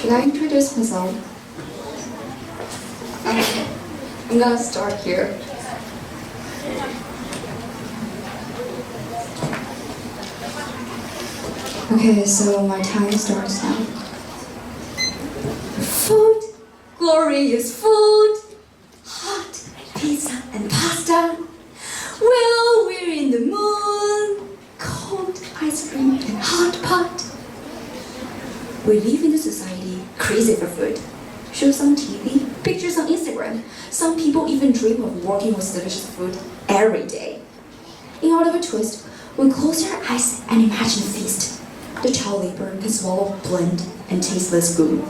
Should I introduce myself? Okay, I'm gonna start here. Okay, so my time starts now. Food, glorious food, hot pizza and pasta. Well, we're in the moon, cold ice cream and hot pot. We live in a society crazy for food. Shows on TV, pictures on Instagram. Some people even dream of working with delicious food every day. In order of a twist, we close our eyes and imagine a feast. The child labor can swallow bland and tasteless food.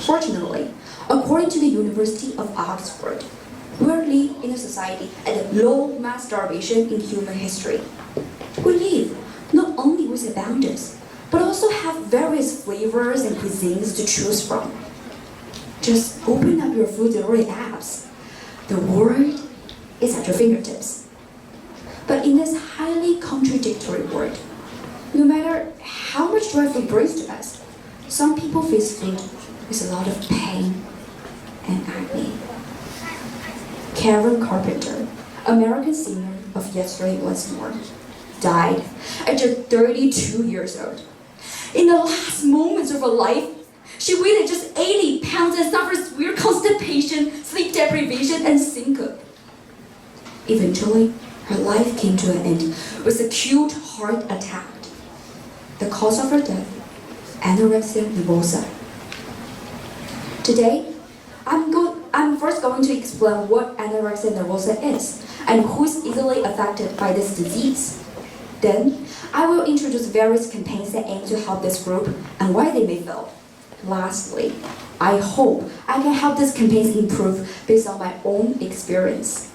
Fortunately, according to the University of Oxford, we live in a society at the low mass starvation in human history. We live not only with abundance, but also have various flavors and cuisines to choose from. Just open up your food delivery apps. The world is at your fingertips. But in this highly contradictory world, no matter how much joy food brings to us, some people face food with a lot of pain and agony. Karen Carpenter, American singer of Yesterday Once More, died at just 32 years old. In the last moments of her life, she weighed just 80 pounds and suffered weird constipation, sleep deprivation, and syncope. Eventually, her life came to an end with acute heart attack. The cause of her death, anorexia nervosa. Today, I'm first going to explain what anorexia nervosa is and who is easily affected by this disease. Then, I will introduce various campaigns that aim to help this group and why they may fail. Lastly, I hope I can help these campaigns improve based on my own experience.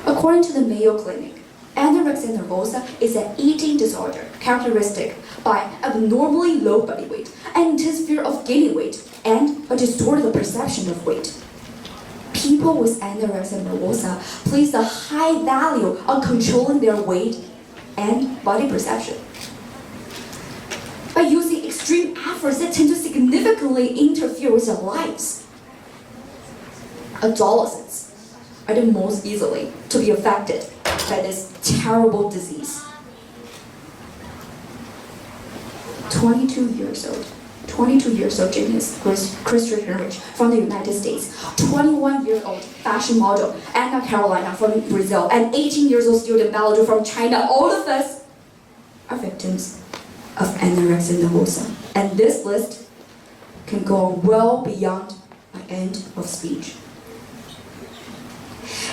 According to the Mayo Clinic, anorexia nervosa is an eating disorder characteristic by abnormally low body weight and intense fear of gaining weight and a distorted perception of weight. People with anorexia nervosa place a high value on controlling their weight and body perception. By using extreme efforts that tend to significantly interfere with their lives. Adolescents are the most easily to be affected by this terrible disease. 22 years old gymnast Christian Henrich from the United States, 21-year-old fashion model Anna Carolina from Brazil, and 18-year-old student Melody from China, all of us are victims of anorexia nervosa. And this list can go well beyond my end of speech.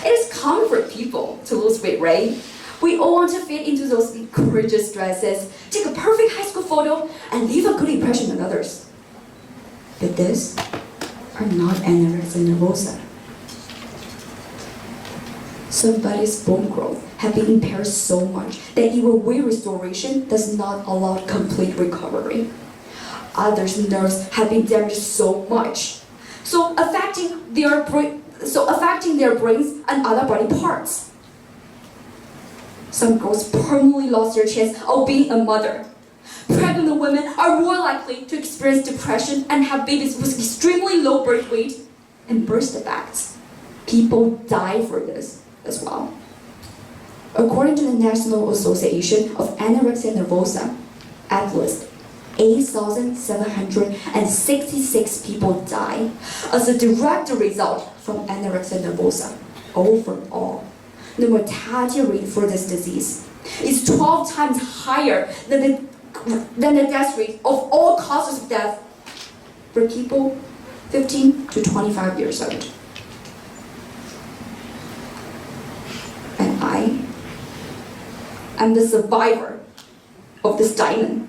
It is common for people to lose weight, right? We all want to fit into those gorgeous dresses, take a perfect high school photo, and leave a good impression on others. But these are not anorexia nervosa. Somebody's bone growth has been impaired so much that even weight restoration does not allow complete recovery. Others' nerves have been damaged so much, so affecting their brains and other body parts. Some girls permanently lost their chance of being a mother. Pregnant women are more likely to experience depression and have babies with extremely low birth weight and birth defects. People die for this as well. According to the National Association of Anorexia Nervosa, at least 8,766 people die as a direct result from anorexia nervosa. Overall, the mortality rate for this disease is 12 times higher than the death rate of all causes of death for people 15 to 25 years old. And I am the survivor of this diamond.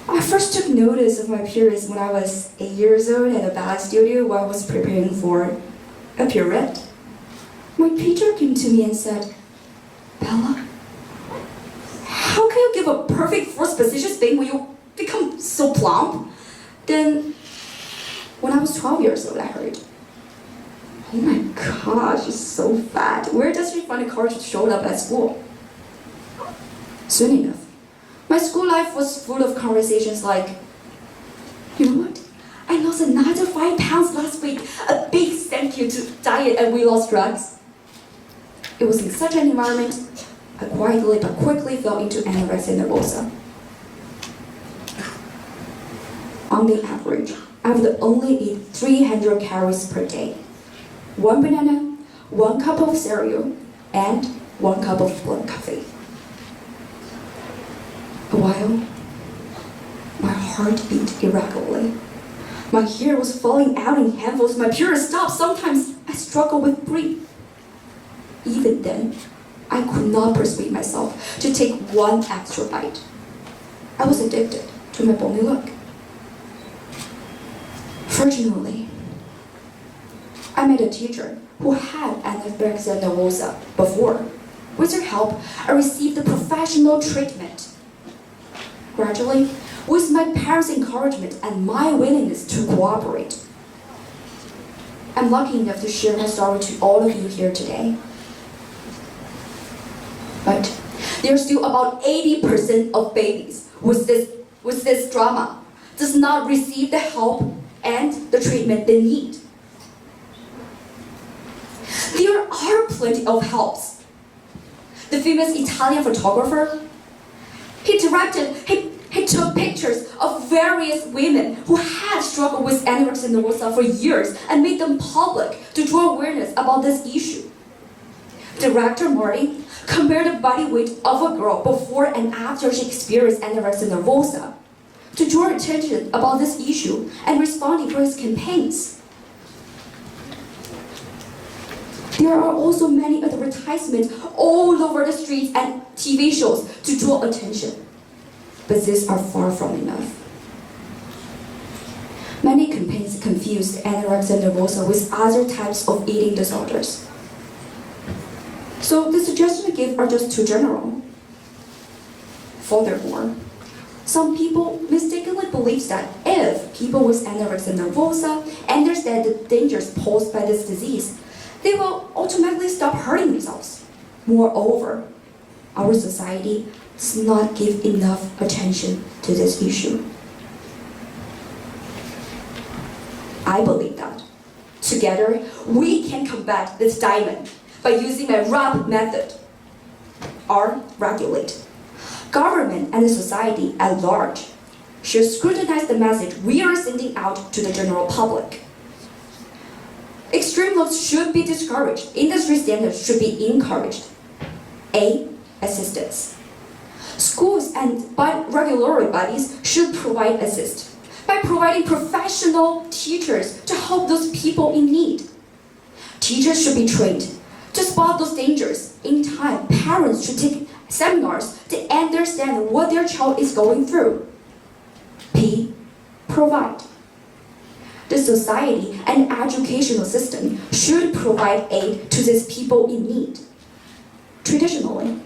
I first took notice of my periods when I was 8 years old at a ballet studio while I was preparing for a pirouette. My teacher came to me and said, "Bella, how can you give a perfect first position spin when you become so plump?" Then, when I was 12 years old, I heard, "Oh my gosh, she's so fat. Where does she find the courage to show up at school?" Soon enough, My school life was full of conversations like, you know what? I lost another 5 pounds last week. A big thank you to diet and weight loss drugs. It was in such an environment, I quietly but quickly fell into anorexia nervosa. On the average, I would only eat 300 calories per day. 1 banana, 1 cup of cereal, and 1 cup of black coffee. A while, my heart beat irregularly. My hair was falling out in handfuls, my period stopped. Sometimes I struggled with breath. Even then, I could not persuade myself to take 1 extra bite. I was addicted to my bony look. Fortunately, I met a teacher who had anorexia nervosa before. With her help, I received professional treatment. Gradually, with my parents' encouragement and my willingness to cooperate, I'm lucky enough to share my story to all of you here today. But there's still about 80% of babies with this trauma does not receive the help and the treatment they need. There are plenty of helps. The famous Italian photographer, he took pictures of various women who had struggled with anorexia nervosa for years and made them public to draw awareness about this issue. Director Marty compared the body weight of a girl before and after she experienced anorexia nervosa to draw attention about this issue and responding for his campaigns. There are also many advertisements all over the streets and TV shows to draw attention. But these are far from enough. Many campaigns confuse anorexia nervosa with other types of eating disorders. So the suggestions I give are just too general. Furthermore, some people mistakenly believe that if people with anorexia nervosa understand the dangers posed by this disease, they will automatically stop hurting themselves. Moreover, our society does not give enough attention to this issue. I believe that together we can combat this diamond by using a RAP method. R, regulate. Government and the society at large should scrutinize the message we are sending out to the general public. Extreme looks should be discouraged. Industry standards should be encouraged. A, assistance. Schools and regulatory bodies should provide assist by providing professional teachers to help those people in need. Teachers should be trained to spot those dangers in time. Parents should take seminars to understand what their child is going through. P, provide. The society and educational system should provide aid to these people in need. Traditionally,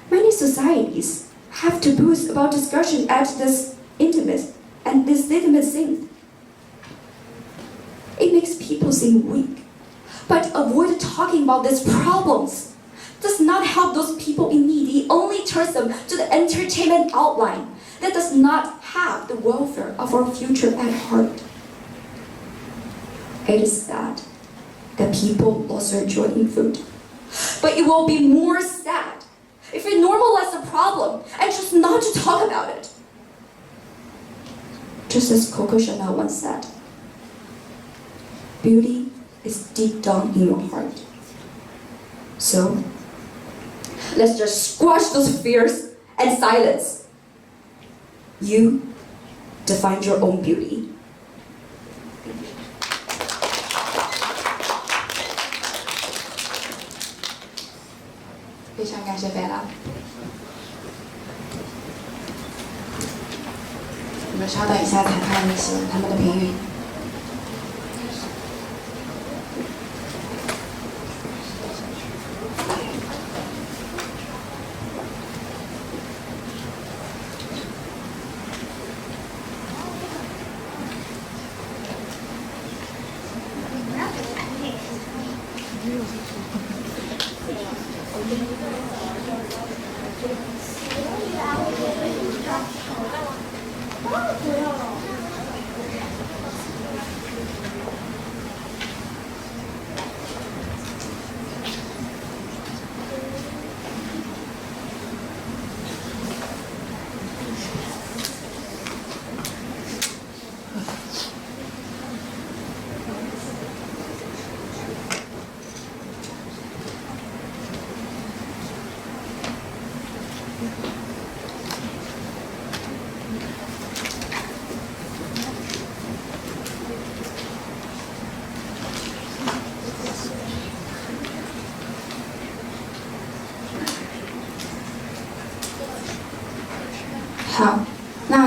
many societies have taboos about discussion at this intimate thing. It makes people seem weak. But avoid talking about these problems does not help those people in need. It only turns them to the entertainment outline that does not have the welfare of our future at heart. It is sad that people lost their joy in food. But it will be more sad if we normalize the problem and choose not to talk about it. Just as Coco Chanel once said, beauty is deep down in your heart. So, let's just squash those fears and silence. You define your own beauty. Bella. 我们稍等一下，裁判写他们的评语。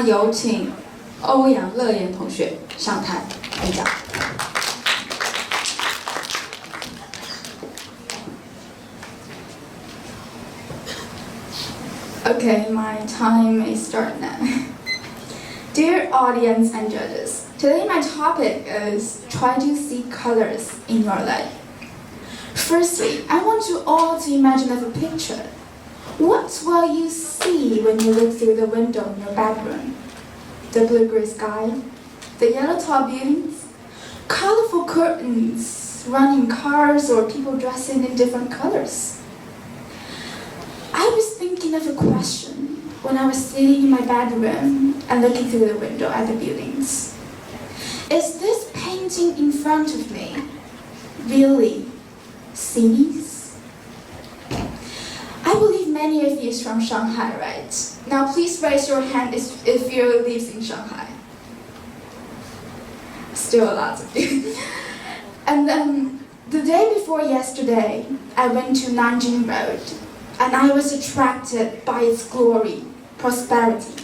有请欧阳乐言同学上台演讲。Okay, my time may start now. Dear audience and judges, today my topic is try to see colors in your life. Firstly, I want you all to imagine a picture. What will you see when you look through the window in your bedroom? The blue-gray sky, the yellow tall buildings, colorful curtains, running cars, or people dressing in different colors. I was thinking of a question when I was sitting in my bedroom and looking through the window at the buildings. Is this painting in front of me really cities? I believe many of you is from Shanghai, right? Now please raise your hand if you live in Shanghai. Still a lot of you. And then the day before yesterday, I went to Nanjing Road, and I was attracted by its glory, prosperity.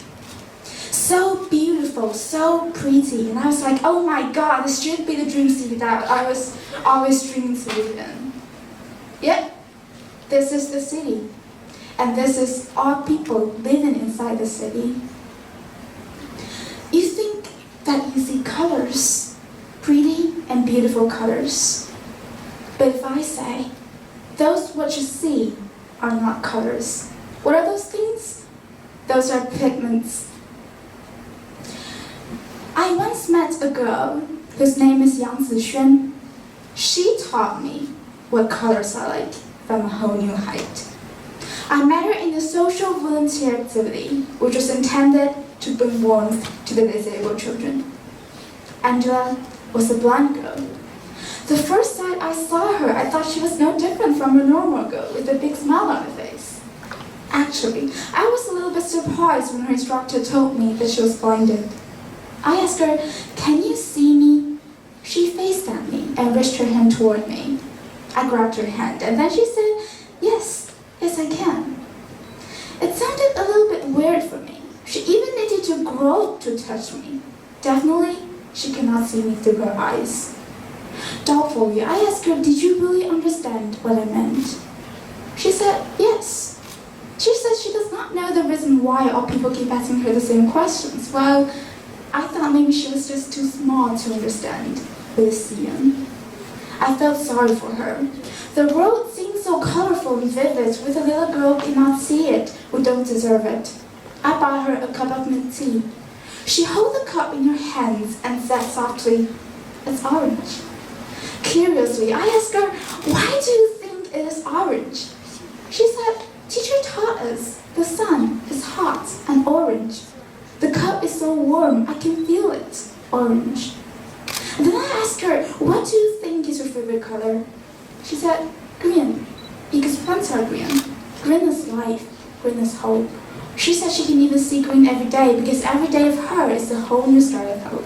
So beautiful, so pretty, and I was like, oh my God, this should be the dream city that I was always dreaming to live in. Yep, this is the city, and this is all people living inside the city. You think that you see colors, pretty and beautiful colors. But if I say, those what you see are not colors. What are those things? Those are pigments. I once met a girl whose name is Yang Zixuan. She taught me what colors are like from a whole new height. I met her in a social volunteer activity, which was intended to bring warmth to the disabled children. Angela was a blind girl. The first sight I saw her, I thought she was no different from a normal girl with a big smile on her face. Actually, I was a little bit surprised when her instructor told me that she was blinded. I asked her, "Can you see me?" She faced at me and reached her hand toward me. I grabbed her hand and then she said, yes I can. It sounded a little bit weird for me. She even needed to grow to touch me. Definitely, she cannot see me through her eyes. Doubtfully, I asked her, did you really understand what I meant? She said, yes. She said she does not know the reason why all people keep asking her the same questions. Well, I thought maybe she was just too small to understand with seeing. I felt sorry for her. The world seemed so colorful and vivid, with a little girl cannot see it, who don't deserve it. I bought her a cup of mint tea. She held the cup in her hands and said softly, it's orange. Curiously, I asked her, why do you think it is orange? She said, teacher taught us the sun is hot and orange. The cup is so warm, I can feel it, orange. And then I asked her, what do you think is your favorite color? She said, green, because plants are green. Green is life, green is hope. She said she can even see green every day because every day of her is a whole new start of hope.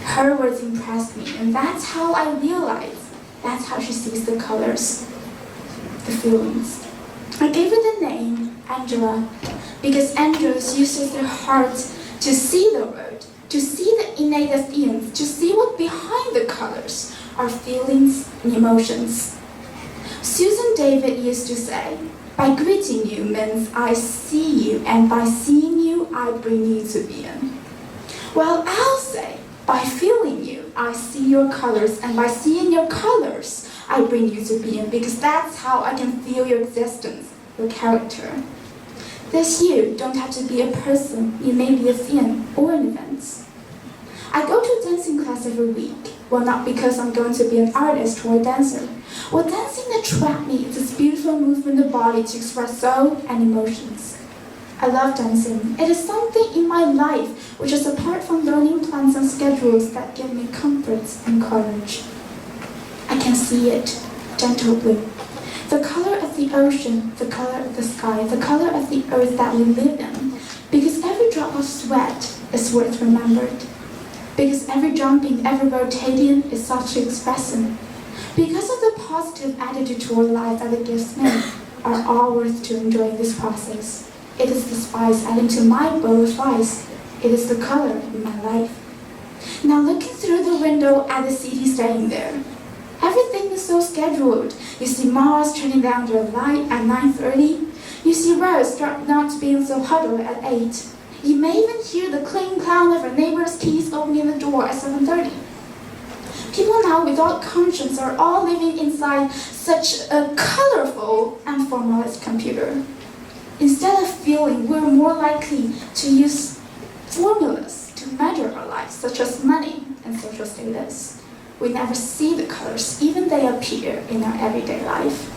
Her words impressed me, and that's how I realized that's how she sees the colors, the feelings. I gave her the name Angela because angels uses their hearts to see the world, to see the innate things, to see what behind the colors are feelings and emotions. Susan David used to say, by greeting you means I see you, and by seeing you, I bring you to being. Well, I'll say, by feeling you, I see your colors, and by seeing your colors, I bring you to being, because that's how I can feel your existence, your character. This you don't have to be a person, you may be a thing or an event. I go to a dancing class every week. Well, not because I'm going to be an artist or a dancer. What dancing attracts me is this beautiful movement of the body to express soul and emotions. I love dancing. It is something in my life which is apart from learning plans and schedules that give me comfort and courage. I can see it, gentle blue. The color of the ocean, the color of the sky, the color of the earth that we live in. Because every drop of sweat is worth remembered. Because every jumping, every rotating is softly expressing. Because of the positive attitude toward life that it gives me, are all worth to enjoy this process. It is the spice adding to my bowl of rice It is the color in my life. Now looking through the window at the city staying there, everything is so scheduled. You see Mars turning down their light at 9:30. You see roads start not being so huddled at 8. You may even hear the cling clang of a neighbor's keys opening the door at 7:30. People now without conscience are all living inside such a colorful and formalized computer. Instead of feeling, we're more likely to use formulas to measure our lives, such as money and social status. We never see the colors, even they appear in our everyday life.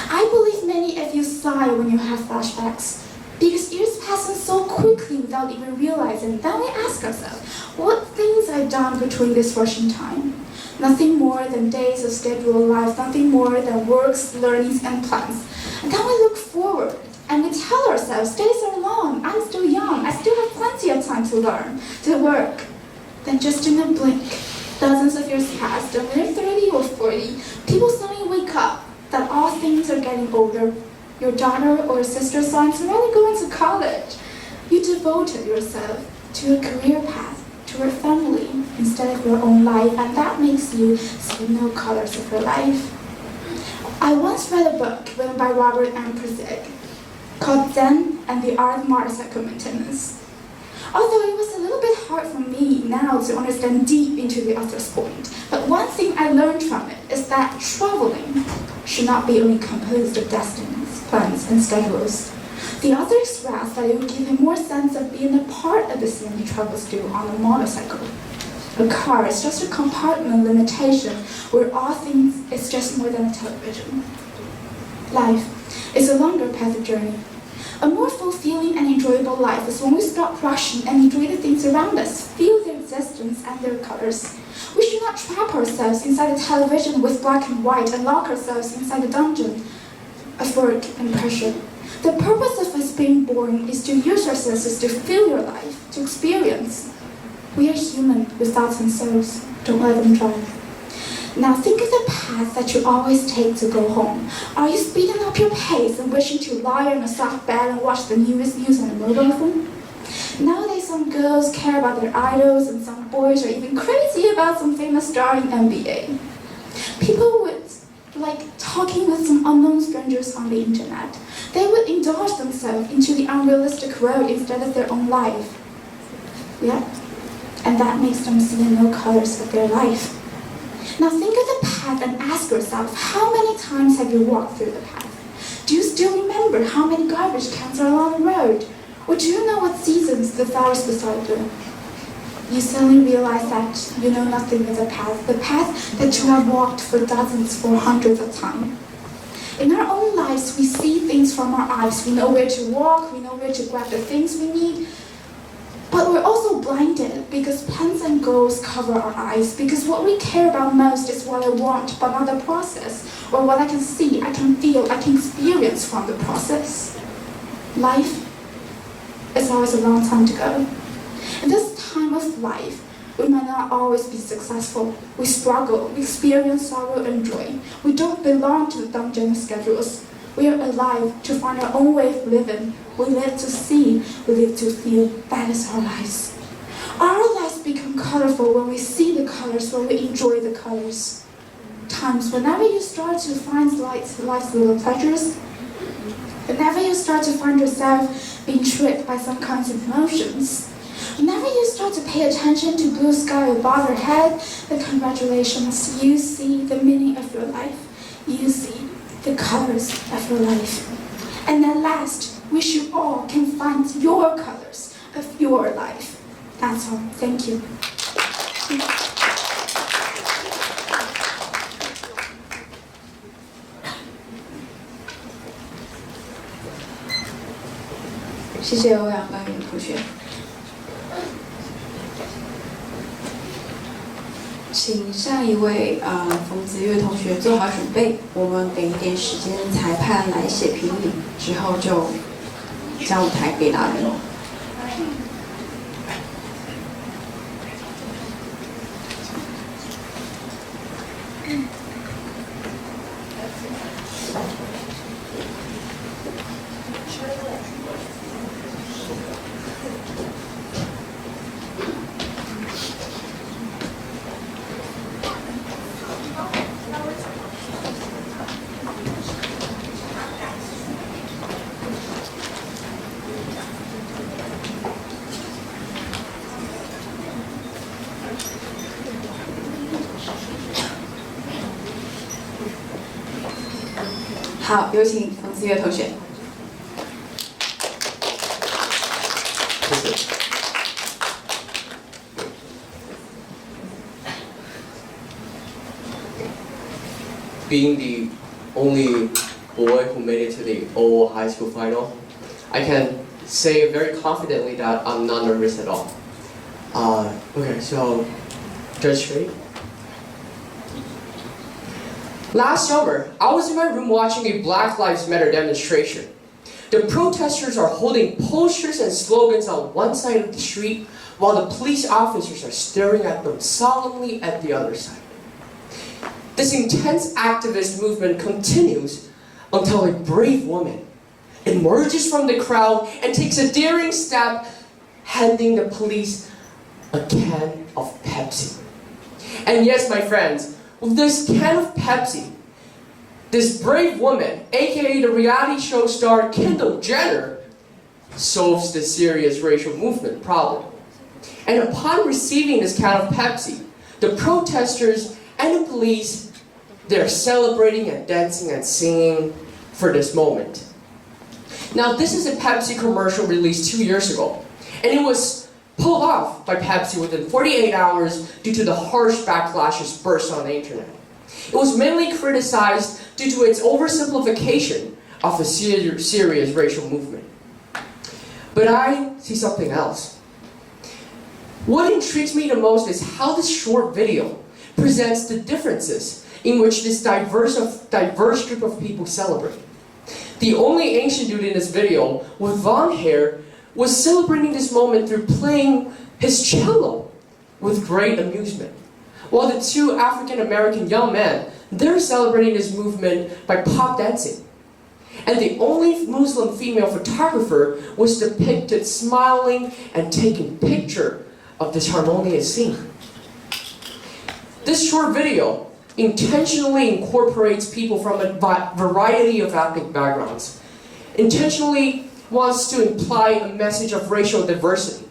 I believe many of you sigh when you have flashbacks, because years passing so quickly without even realizing. Then we ask ourselves, what things I've done between this rushing time? Nothing more than days of scheduled life, nothing more than works, learnings, and plans. And then we look forward, and we tell ourselves, days are long, I'm still young, I still have plenty of time to learn, to work. Then just in a blink, dozens of years pass, and when you're 30 or 40, people suddenly wake up that all things are getting older. Your daughter or sister son's already going to college. You devoted yourself to a career path, to a family, instead of your own life, and that makes you see no colors of your life. I once read a book written by Robert M. Pirsig called Zen and the Art of Motorcycle Maintenance. Although it was a little bit hard for me now to understand deep into the author's point, but one thing I learned from it is that traveling should not be only composed of destinies, plans, and schedules. The author expressed that it would give him more sense of being a part of the scene he travels through on a motorcycle. A car is just a compartment limitation where all things is just more than a television. Life is a longer path of journey. A more fulfilling and enjoyable life is when we stop rushing and enjoy the things around us, feel their existence and their colors. We should not trap ourselves inside a television with black and white and lock ourselves inside a dungeon of work and pressure. The purpose of us being born is to use our senses to feel your life, to experience. We are human with thoughts and souls. Don't let them drive. Now think of the path that you always take to go home. Are you speeding up your pace and wishing to lie on a soft bed and watch the newest news on a mobile phone? Nowadays some girls care about their idols and some boys are even crazy about some famous star in NBA. People would like talking with some unknown strangers on the internet. They would indulge themselves into the unrealistic road instead of their own life. Yeah, and that makes them see no colors of their life. Now think of the path and ask yourself, how many times have you walked through the path? Do you still remember how many garbage cans are along the road? Or do you know what seasons the flowers beside you? You suddenly realize that you know nothing of the path that you have walked for dozens, for hundreds of times. In our own lives, we see things from our eyes. We know where to walk, we know where to grab the things we need. But we're also blinded because plans and goals cover our eyes, because what we care about most is what I want, but not the process, or what I can see, I can feel, I can experience from the process. Life is always a long time to go. In this time of life, we might not always be successful. We struggle, we experience sorrow and joy. We don't belong to the dungeon of schedules. We are alive to find our own way of living. We live to see, we live to feel. That is our lives. Our lives become colorful when we see the colors, when we enjoy the colors. Times whenever you start to find life's little pleasures, whenever you start to find yourself being tricked by some kinds of emotions, whenever you start to pay attention to blue sky above your head, then congratulations, you see the meaning of your life. You see the colors of your life. And at last, wish you all can find your colors of your life. That's all. Thank you. 谢谢欧阳刚云同学。请下一位冯子月同学做好准备，我们给一点时间裁判来写评语，之后就将舞台给大人。好，有请冯思月同学。谢谢。Being the only boy who made it to the OO high school final, I can say very confidently that I'm not nervous at all. Okay, so, Judge Shui. Last summer, I was in my room watching a Black Lives Matter demonstration. The protesters are holding posters and slogans on one side of the street, while the police officers are staring at them solemnly at the other side. This intense activist movement continues until a brave woman emerges from the crowd and takes a daring step, handing the police a can of Pepsi. And yes, my friends, with this can of Pepsi, this brave woman, aka the reality show star Kendall Jenner, solves the serious racial movement problem. And upon receiving this can of Pepsi, the protesters and the police, they're celebrating and dancing and singing for this moment. Now, this is a Pepsi commercial released 2 years ago, and it was pulled off by Pepsi within 48 hours due to the harsh backlashes burst on the internet. It was mainly criticized due to its oversimplification of a serious racial movement. But I see something else. What intrigues me the most is how this short video presents the differences in which this diverse group of people celebrate. The only Asian dude in this video with long hair was celebrating this moment through playing his cello with great amusement, while the two African American young men, they're celebrating this movement by pop dancing. And the only Muslim female photographer was depicted smiling and taking picture of this harmonious scene. This short video intentionally incorporates people from a variety of ethnic backgrounds, intentionally wants to imply a message of racial diversity.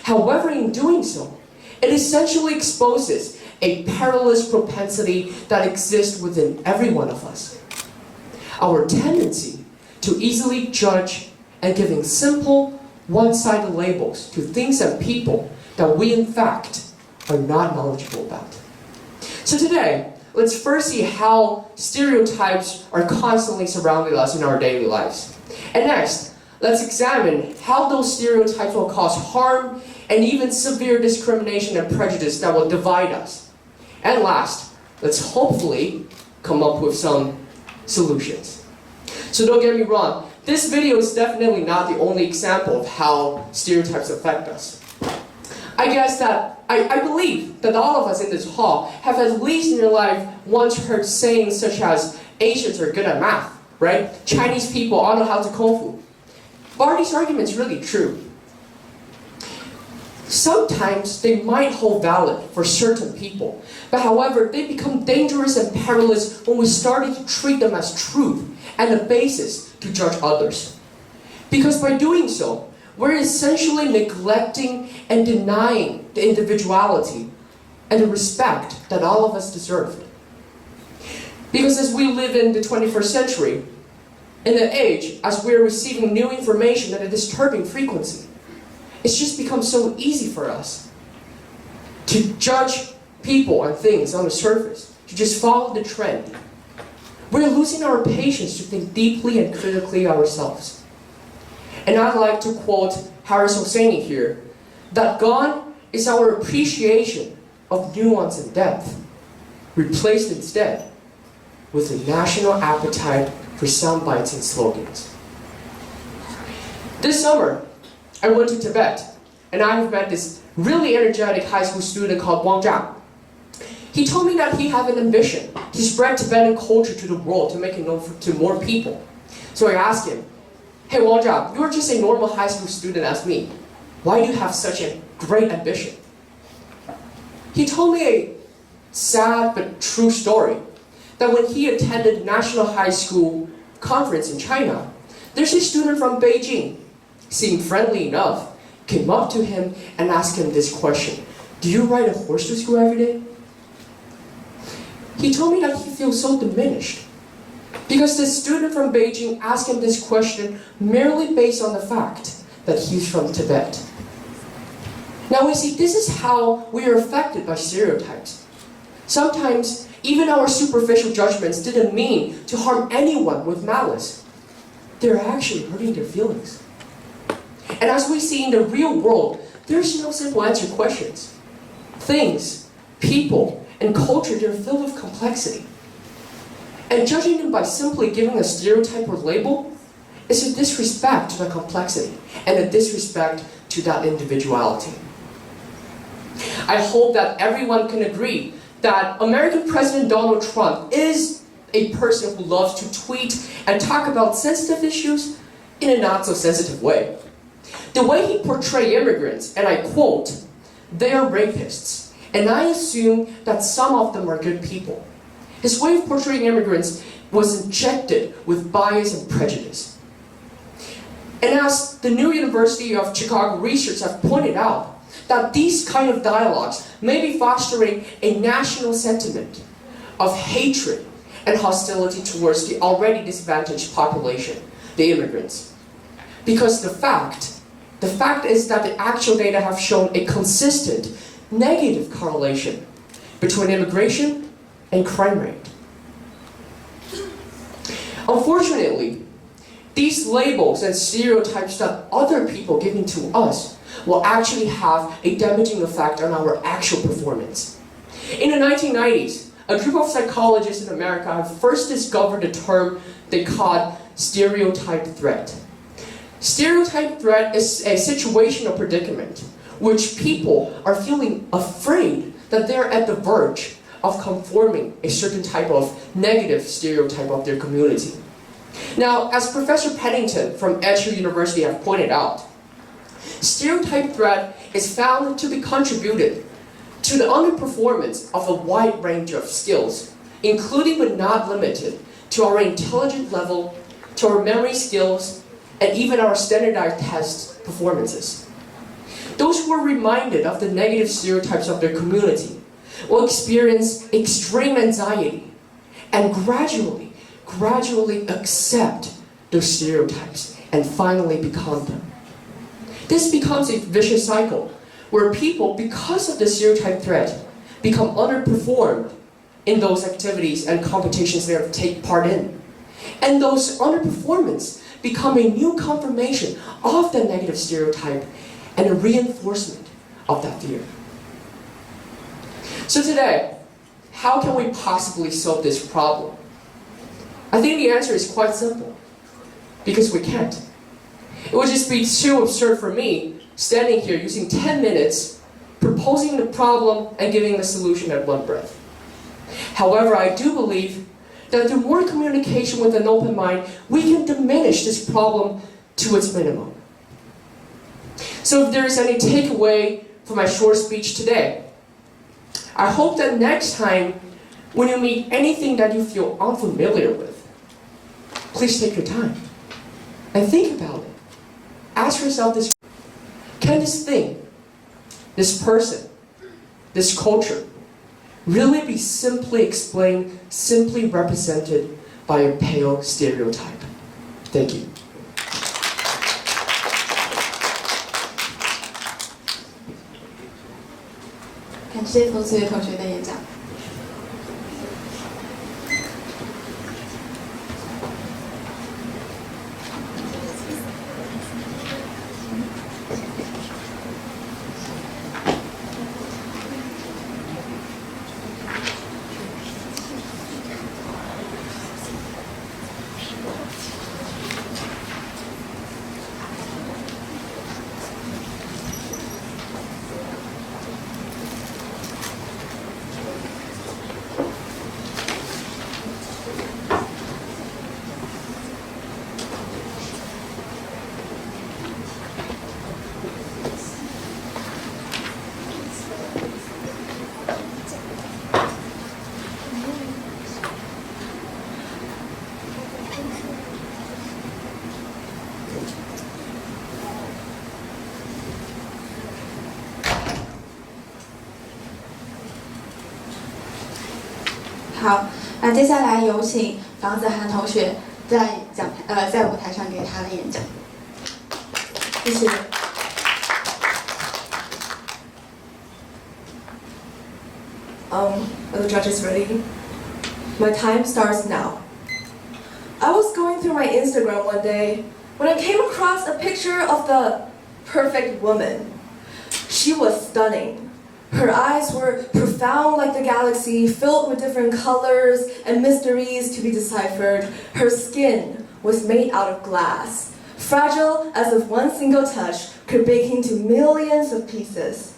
However, in doing so, it essentially exposes a perilous propensity that exists within every one of us. Our tendency to easily judge and giving simple, one-sided labels to things and people that we in fact are not knowledgeable about. So today, let's first see how stereotypes are constantly surrounding us in our daily lives. And next, let's examine how those stereotypes will cause harm and even severe discrimination and prejudice that will divide us. And last, let's hopefully come up with some solutions. So don't get me wrong, this video is definitely not the only example of how stereotypes affect us. I believe that all of us in this hall have at least in their life once heard sayings such as Asians are good at math, right? Chinese people all know how to kung fu. But are these arguments really true? Sometimes they might hold valid for certain people, but however, they become dangerous and perilous when we started to treat them as truth and a basis to judge others. Because by doing so, we're essentially neglecting and denying the individuality and the respect that all of us deserve. Because as we live in the 21st century, in an age as we're receiving new information at a disturbing frequency, it's just become so easy for us to judge people and things on the surface, to just follow the trend. We're losing our patience to think deeply and critically ourselves. And I'd like to quote Haris Hosseini here, that gone is our appreciation of nuance and depth, replaced instead with a national appetite for sound bites and slogans. This summer, I went to Tibet, and I have met this really energetic high school student called Wang Zhang. He told me that he had an ambition to spread Tibetan culture to the world, to make it known to more people. So I asked him, "Hey Wang Zhang, you're just a normal high school student as me. Why do you have such a great ambition?" He told me a sad but true story, that when he attended National High School Conference in China, there's a student from Beijing, seemed friendly enough, came up to him and asked him this question: "Do you ride a horse to school every day?" He told me that he feels so diminished Because the student from Beijing asked him this question merely based on the fact that he's from Tibet. Now we see this is how we are affected by stereotypes. Sometimes even our superficial judgments didn't mean to harm anyone with malice. They're actually hurting their feelings. And as we see in the real world, there's no simple answer to questions. Things, people, and culture, they're filled with complexity. And judging them by simply giving a stereotype or label is a disrespect to the complexity and a disrespect to that individuality. I hope that everyone can agree that American President Donald Trump is a person who loves to tweet and talk about sensitive issues in a not so sensitive way. The way he portrays immigrants, and I quote, "They are rapists, and I assume that some of them are good people." His way of portraying immigrants was injected with bias and prejudice. And as the new University of Chicago researchers have pointed out, that these kind of dialogues may be fostering a national sentiment of hatred and hostility towards the already disadvantaged population, the immigrants. Because the fact is that the actual data have shown a consistent negative correlation between immigration and crime rate. Unfortunately, these labels and stereotypes that other people giving to us will actually have a damaging effect on our actual performance. In the 1990s, a group of psychologists in America have first discovered a term they called stereotype threat. Stereotype threat is a situational predicament which people are feeling afraid that they're at the verge of conforming a certain type of negative stereotype of their community. Now, as Professor Pennington from Edgehill University have pointed out, stereotype threat is found to be contributed to the underperformance of a wide range of skills, including but not limited to our intelligence level, to our memory skills, and even our standardized test performances. Those who are reminded of the negative stereotypes of their community will experience extreme anxiety and gradually accept those stereotypes and finally become them. This becomes a vicious cycle where people, because of the stereotype threat, become underperformed in those activities and competitions they take part in. And those underperformance become a new confirmation of the negative stereotype and a reinforcement of that fear. So today, how can we possibly solve this problem? I think the answer is quite simple. Because we can't. It would just be too absurd for me standing here using 10 minutes, proposing the problem and giving the solution at one breath. However, I do believe that through more communication with an open mind, we can diminish this problem to its minimum. So if there is any takeaway from my short speech today, I hope that next time when you meet anything that you feel unfamiliar with, please take your time and think about it. Ask yourself this: can this thing, this person, this culture, really be simply explained, simply represented by a pale stereotype? Thank you. 感谢投资同学的演讲。好，那接下来有请刚子涵同学在舞台上给他的演讲。谢谢。Are the judges ready? My time starts now. I was going through my Instagram one day when I came across a picture of the perfect woman. She was stunning. Her eyes were profound like the galaxy, filled with different colors and mysteries to be deciphered. Her skin was made out of glass, fragile as if one single touch could break into millions of pieces.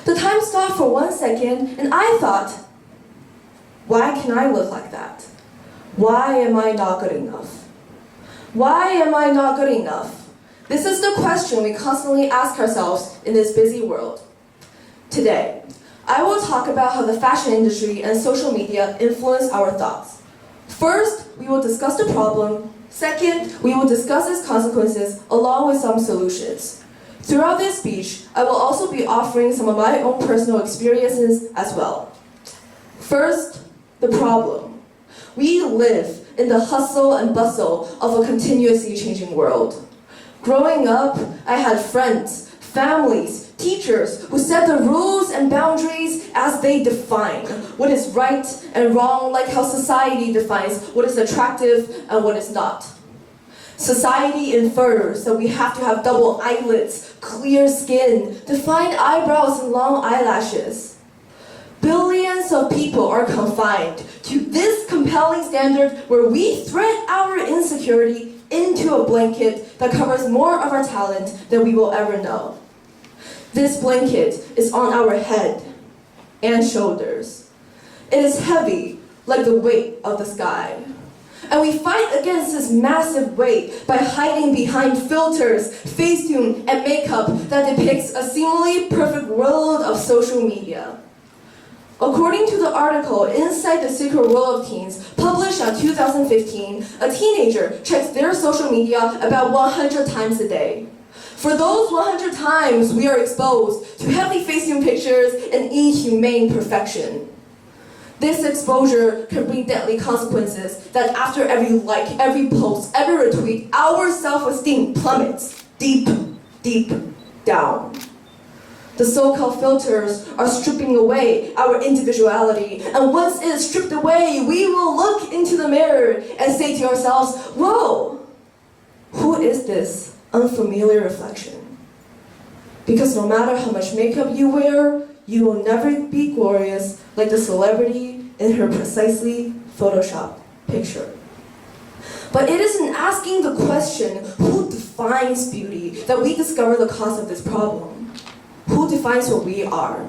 The time stopped for 1 second, and I thought, why can I look like that? Why am I not good enough? Why am I not good enough? This is the question we constantly ask ourselves in this busy world. Today, I will talk about how the fashion industry and social media influence our thoughts. First, we will discuss the problem. Second, we will discuss its consequences along with some solutions. Throughout this speech, I will also be offering some of my own personal experiences as well. First, the problem. We live in the hustle and bustle of a continuously changing world. Growing up, I had friends, families, teachers who set the rules and boundaries as they define what is right and wrong, like how society defines what is attractive and what is not. Society infers that we have to have double eyelids, clear skin, defined eyebrows and long eyelashes. Billions of people are confined to this compelling standard where we thread our insecurity into a blanket that covers more of our talent than we will ever know. This blanket is on our head and shoulders. It is heavy like the weight of the sky. And we fight against this massive weight by hiding behind filters, Facetune, and makeup that depicts a seemingly perfect world of social media. According to the article Inside the Secret World of Teens, published in 2015, a teenager checks their social media about 100 times a day. For those 100 times, we are exposed to heavy Facetune pictures and inhumane perfection. This exposure can bring deadly consequences that after every like, every post, every retweet, our self-esteem plummets deep, deep down. The so-called filters are stripping away our individuality, and once it is stripped away, we will look into the mirror and say to ourselves, whoa, who is this unfamiliar reflection? Because no matter how much makeup you wear, you will never be glorious like the celebrity in her precisely photoshopped picture. But it is in asking the question, who defines beauty, that we discover the cause of this problem. Who defines what we are?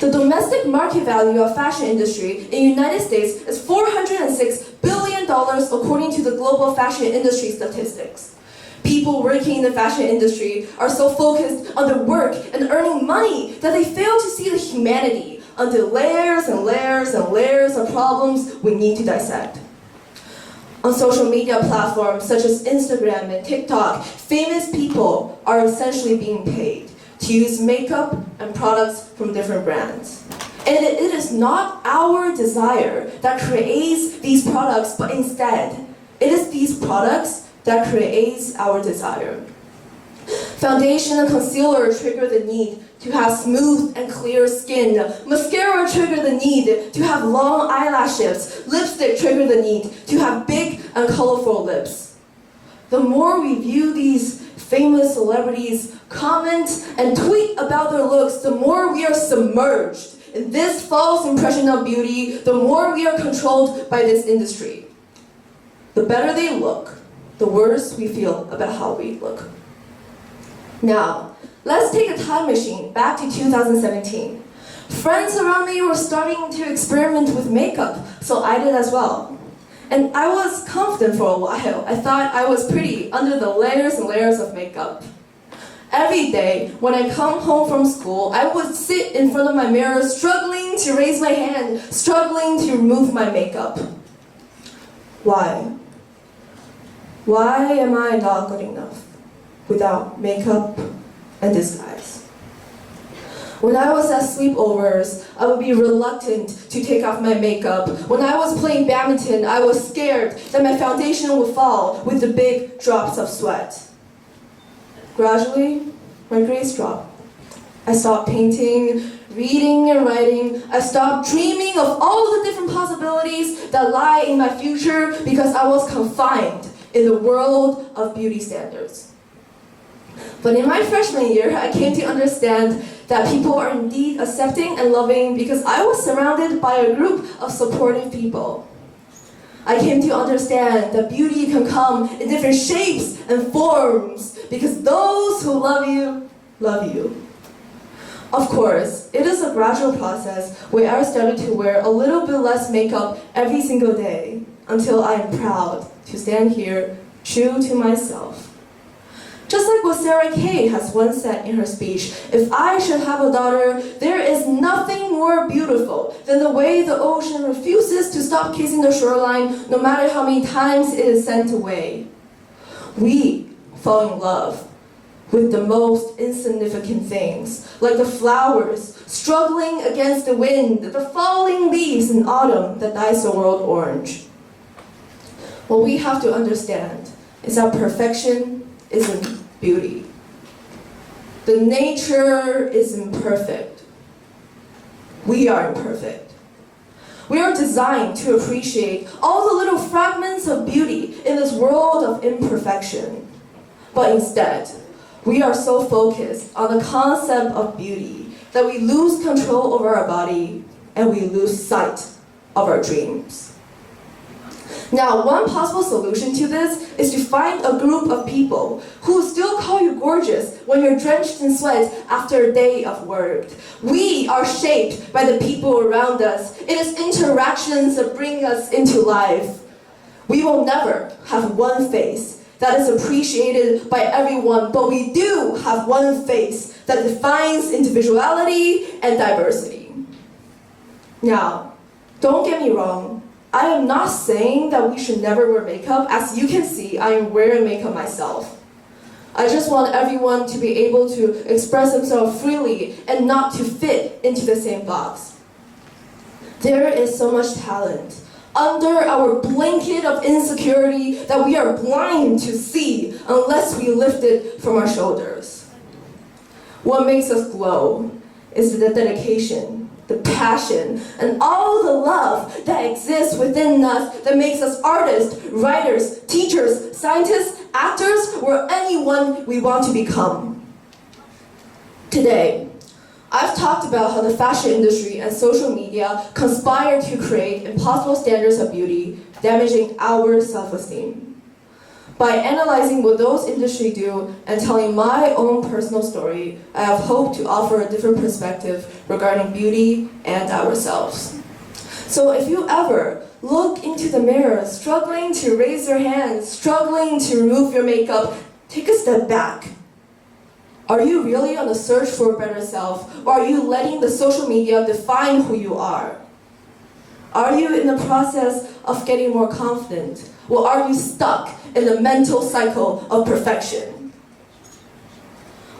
The domestic market value of fashion industry in the United States is $406 billion according to the global fashion industry statistics. People working in the fashion industry are so focused on their work and earning money that they fail to see the humanity under layers and layers and layers of problems we need to dissect. On social media platforms such as Instagram and TikTok, famous people are essentially being paid to use makeup and products from different brands. And it is not our desire that creates these products, but instead, it is these products that creates our desire. Foundation and concealer trigger the need to have smooth and clear skin. Mascara trigger the need to have long eyelashes. Lipstick trigger the need to have big and colorful lips. The more we view these famous celebrities comment and tweet about their looks, the more we are submerged in this false impression of beauty, the more we are controlled by this industry. The better they look, the worse we feel about how we look. Now, let's take a time machine back to 2017. Friends around me were starting to experiment with makeup, so I did as well. And I was confident for a while. I thought I was pretty under the layers and layers of makeup. Every day, when I come home from school, I would sit in front of my mirror, struggling to raise my hand, struggling to remove my makeup. Why? Why am I not good enough without makeup and disguise? When I was at sleepovers, I would be reluctant to take off my makeup. When I was playing badminton, I was scared that my foundation would fall with the big drops of sweat. Gradually, my grades dropped. I stopped painting, reading and writing. I stopped dreaming of all the different possibilities that lie in my future because I was confined in the world of beauty standards. But in my freshman year, I came to understand that people are indeed accepting and loving because I was surrounded by a group of supportive people. I came to understand that beauty can come in different shapes and forms because those who love you, love you. Of course, it is a gradual process where I started to wear a little bit less makeup every single day until I am proud to stand here true to myself. Just like what Sarah Kay has once said in her speech, if I should have a daughter, there is nothing more beautiful than the way the ocean refuses to stop kissing the shoreline no matter how many times it is sent away. We fall in love with the most insignificant things, like the flowers struggling against the wind, the falling leaves in autumn that dyes the world orange. What we have to understand is that perfection isn't beauty. The nature is imperfect. We are imperfect. We are designed to appreciate all the little fragments of beauty in this world of imperfection. But instead, we are so focused on the concept of beauty that we lose control over our body and we lose sight of our dreams. Now, one possible solution to this is to find a group of people who still call you gorgeous when you're drenched in sweat after a day of work. We are shaped by the people around us. It is interactions that bring us into life. We will never have one face that is appreciated by everyone, but we do have one face that defines individuality and diversity. Now, don't get me wrong. I am not saying that we should never wear makeup. As you can see, I am wearing makeup myself. I just want everyone to be able to express themselves freely and not to fit into the same box. There is so much talent under our blanket of insecurity that we are blind to see unless we lift it from our shoulders. What makes us glow is the dedication, the passion, and all the love that exists within us that makes us artists, writers, teachers, scientists, actors, or anyone we want to become. Today, I've talked about how the fashion industry and social media conspire to create impossible standards of beauty, damaging our self-esteem. By analyzing what those industries do and telling my own personal story, I have hoped to offer a different perspective regarding beauty and ourselves. So if you ever look into the mirror, struggling to raise your hands, struggling to remove your makeup, take a step back. Are you really on the search for a better self, or are you letting the social media define who you are? Are you in the process of getting more confident, or are you stuck in the mental cycle of perfection?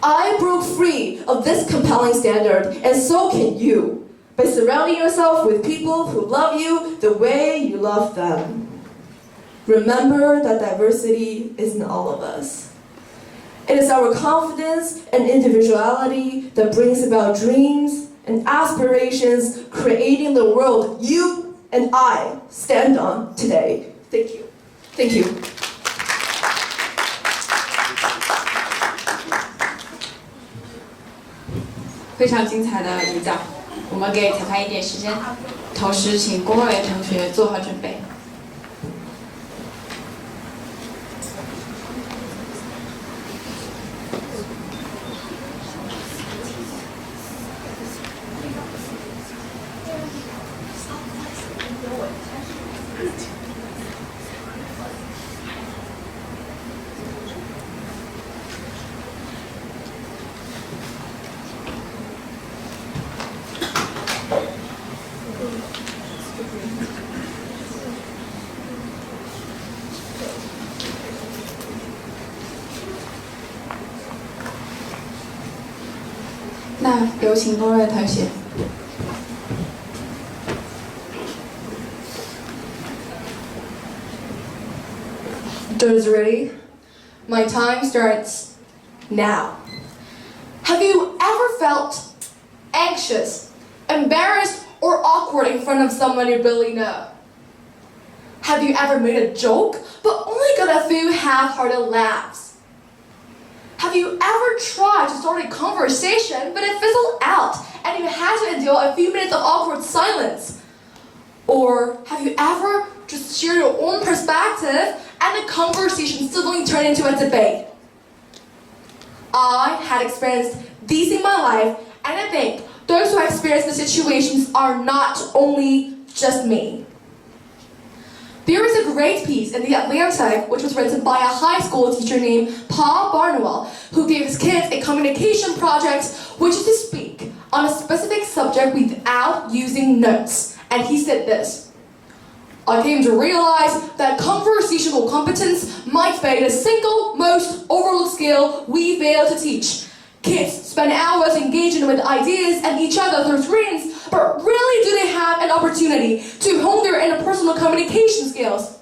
I broke free of this compelling standard, and so can you, by surrounding yourself with people who love you the way you love them. Remember that diversity is in all of us. It is our confidence and individuality that brings about dreams and aspirations, creating the world you and I stand on today. Thank you. Thank you. 非常精彩的演讲，我们给彩排一点时间，同时请龚若元同学做好准备。那下有请工位同学。Those ready? My time starts now. Have you ever felt anxious, embarrassed, or awkward in front of someone you really know? Have you ever made a joke but only got a few half-hearted laughs? Have you ever tried to start a conversation but it fizzled out and you had to endure a few minutes of awkward silence? Or have you ever just shared your own perspective and the conversation suddenly turned into a debate? I had experienced these in my life, and I think those who experience the situations are not only just me. There is a great piece in The Atlantic which was written by a high school teacher named Paul Barnwell, who gave his kids a communication project which is to speak on a specific subject without using notes. And he said this: I came to realize that conversational competence might be the single most overlooked skill we fail to teach. Kids spend hours engaging with ideas and each other through screens, but rarely do they have an opportunity to hone their interpersonal communication skills.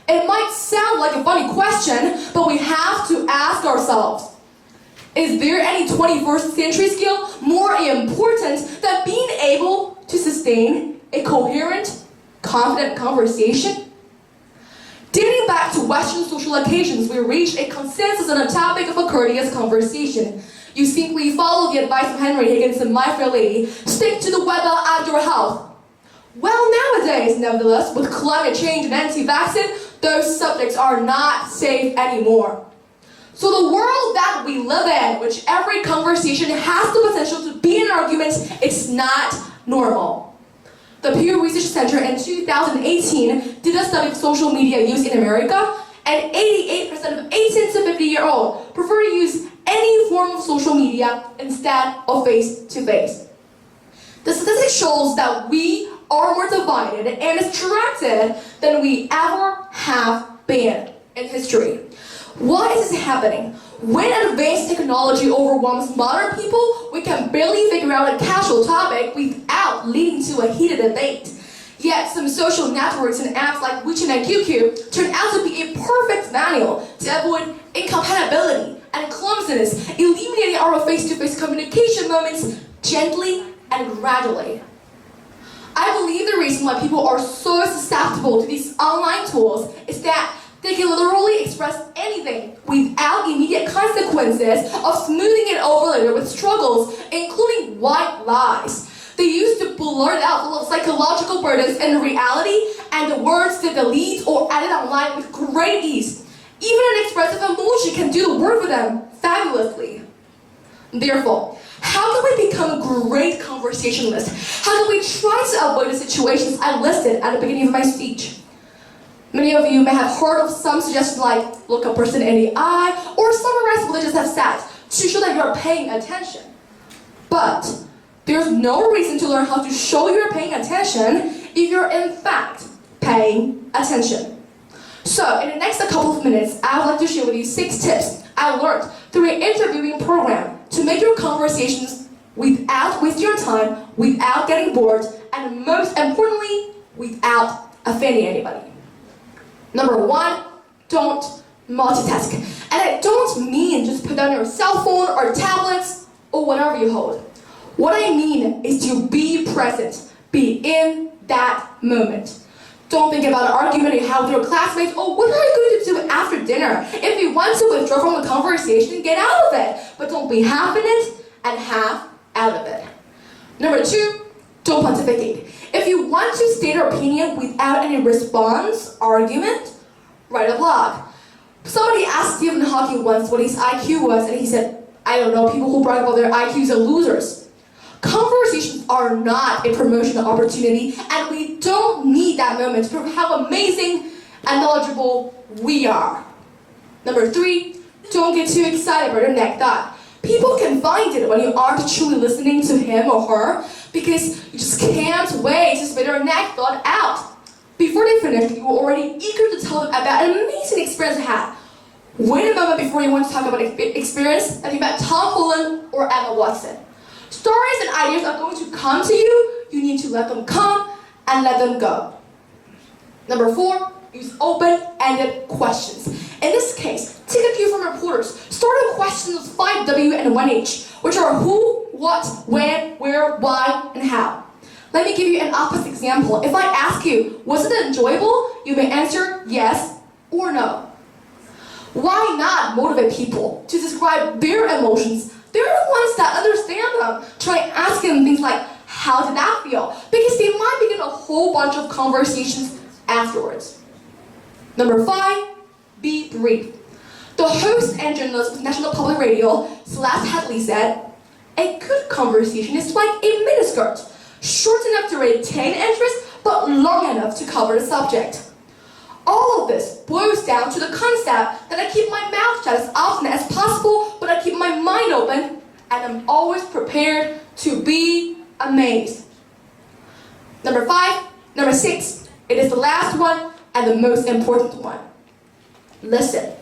It might sound like a funny question, but we have to ask ourselves, is there any 21st century skill more important than being able to sustain a coherent, confident conversation? Dating back to Western social occasions, we reached a consensus on the topic of a courteous conversation. You simply follow the advice of Henry Higgins and My Fair Lady, stick to the weather and your health. Well, nowadays, nevertheless, with climate change and anti-vaccine, those subjects are not safe anymore. So the world that we live in, which every conversation has the potential to be an argument, is not normal. The Pew Research Center in 2018 did a study of social media use in America, and 88% of 18 to 50-year-olds prefer to use any form of social media instead of face-to-face. The statistic shows that we are more divided and distracted than we ever have been in history. Why is this happening? When advanced technology overwhelms modern people, we can barely figure out a casual topic without leading to a heated debate. Yet some social networks and apps like WeChat and QQ turn out to be a perfect manual to avoid incompatibility and clumsiness, eliminating our face-to-face communication moments gently and gradually. I believe the reason why people are so susceptible to these online tools is that they can literally express anything without immediate consequences of smoothing it over later with struggles, including white lies. They used to blurt out full of psychological burdens in reality, and the words they delete or edit online with great ease. Even an expressive emoji can do the work for them fabulously. Therefore, how can we become great conversationalists? How can we try to avoid the situations I listed at the beginning of my speech? Many of you may have heard of some suggestions like look a person in the eye or summarize what they just have said to show that you're paying attention. But there's no reason to learn how to show you're paying attention if you're in fact paying attention. So in the next couple of minutes, I would like to share with you 6 tips I learned through an interviewing program to make your conversations without wasting your time, without getting bored, and most importantly, without offending anybody. Number 1, don't multitask. And I don't mean just put down your cell phone or tablets or whatever you hold. What I mean is to be present, be in that moment. Don't think about an argument you have with your classmates or what are you going to do after dinner. If you want to withdraw from the conversation, get out of it. But don't be half in it and half out of it. Number 2, don't pontificate. If you want to state your opinion without any response, argument, write a blog. Somebody asked Stephen Hawking once what his IQ was, and he said, I don't know, people who brag about their IQs are losers. Conversations are not a promotional opportunity, and we don't need that moment to prove how amazing and knowledgeable we are. Number 3, don't get too excited about your next thought. People can find it when you aren't truly listening to him or her because you just can't wait to spit your next thought out. Before they finish, you were already eager to tell them about an amazing experience you had. Wait a moment before you want to talk about experience that you met Tom Holland or Emma Watson. Stories and ideas are going to come to you. You need to let them come and let them go. Number 4, use open-ended questions. In this case, take a cue from reporters. Start with questions with 5 W and 1 H, which are who, what, when, where, why, and how. Let me give you an opposite example. If I ask you, was it enjoyable? You may answer yes or no. Why not motivate people to describe their emotions? They're the ones that understand them. Try asking them things like, how did that feel? Because they might begin a whole bunch of conversations afterwards. Number 5, be brief. The host and journalist with National Public Radio, Celeste Hadley, said, a good conversation is like a miniskirt, short enough to retain interest, but long enough to cover the subject. All of this boils down to the concept that I keep my mouth shut as often as possible, but I keep my mind open, and I'm always prepared to be amazed. Number 6, it is the last one and the most important one. Listen.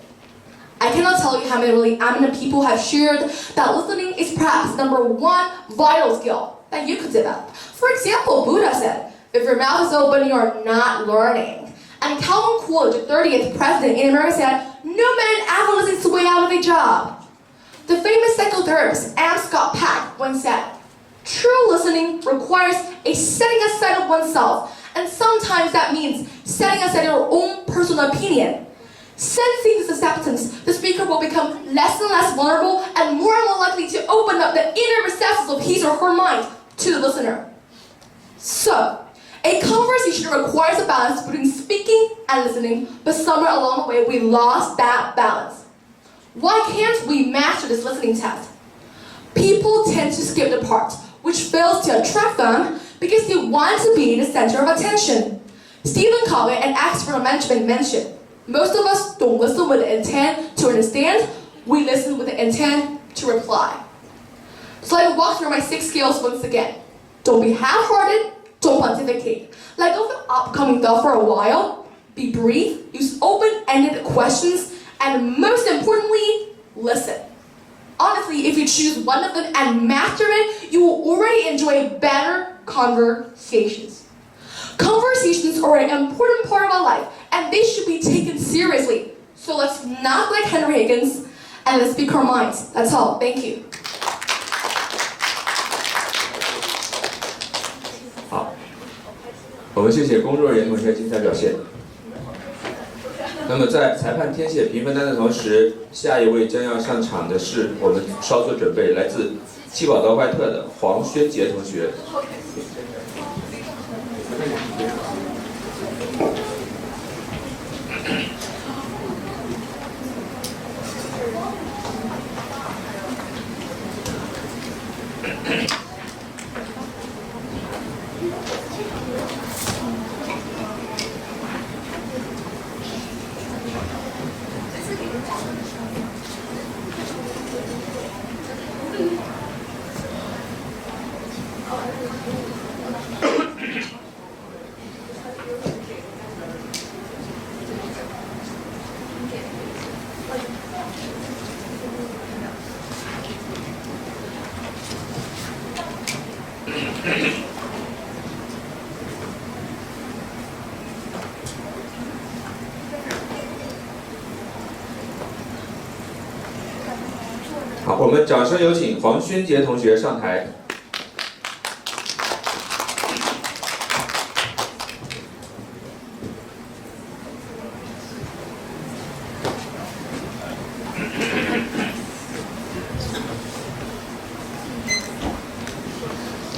I cannot tell you how many really eminent people have shared that listening is perhaps number 1 vital skill that you could develop. For example, Buddha said, if your mouth is open, you are not learning. And Calvin Coolidge, the 30th president in America, said, no man ever listens his way out of a job. The famous psychotherapist M. Scott Peck once said, true listening requires a setting aside of oneself, and sometimes that means setting aside your own personal opinion. Sensing this acceptance, the speaker will become less and less vulnerable and more likely to open up the inner recesses of his or her mind to the listener. So, a conversation requires a balance between speaking and listening, but somewhere along the way we lost that balance. Why can't we master this listening test? People tend to skip the part which fails to attract them because they want to be the center of attention. Stephen Covey, an expert on management, mentioned, most of us don't listen with the intent to understand, we listen with the intent to reply. So let me walk through my 6 skills once again. Don't be half-hearted, don't pontificate. Let go of the upcoming thought for a while, be brief, use open-ended questions, and most importantly, listen. Honestly, if you choose one of them and master it, you will already enjoy better conversations. Conversations are an important part of our life, and they should be taken seriously. So let's not like Henry Higgins, and let's speak our minds. That's all. Thank you. 好，我们谢谢龚若人同学精彩表现。那么在裁判填写评分单的同时，下一位将要上场的是我们稍作准备，来自七宝道外特的黄轩杰同学。好，我们掌声有请黄轩杰同学上台。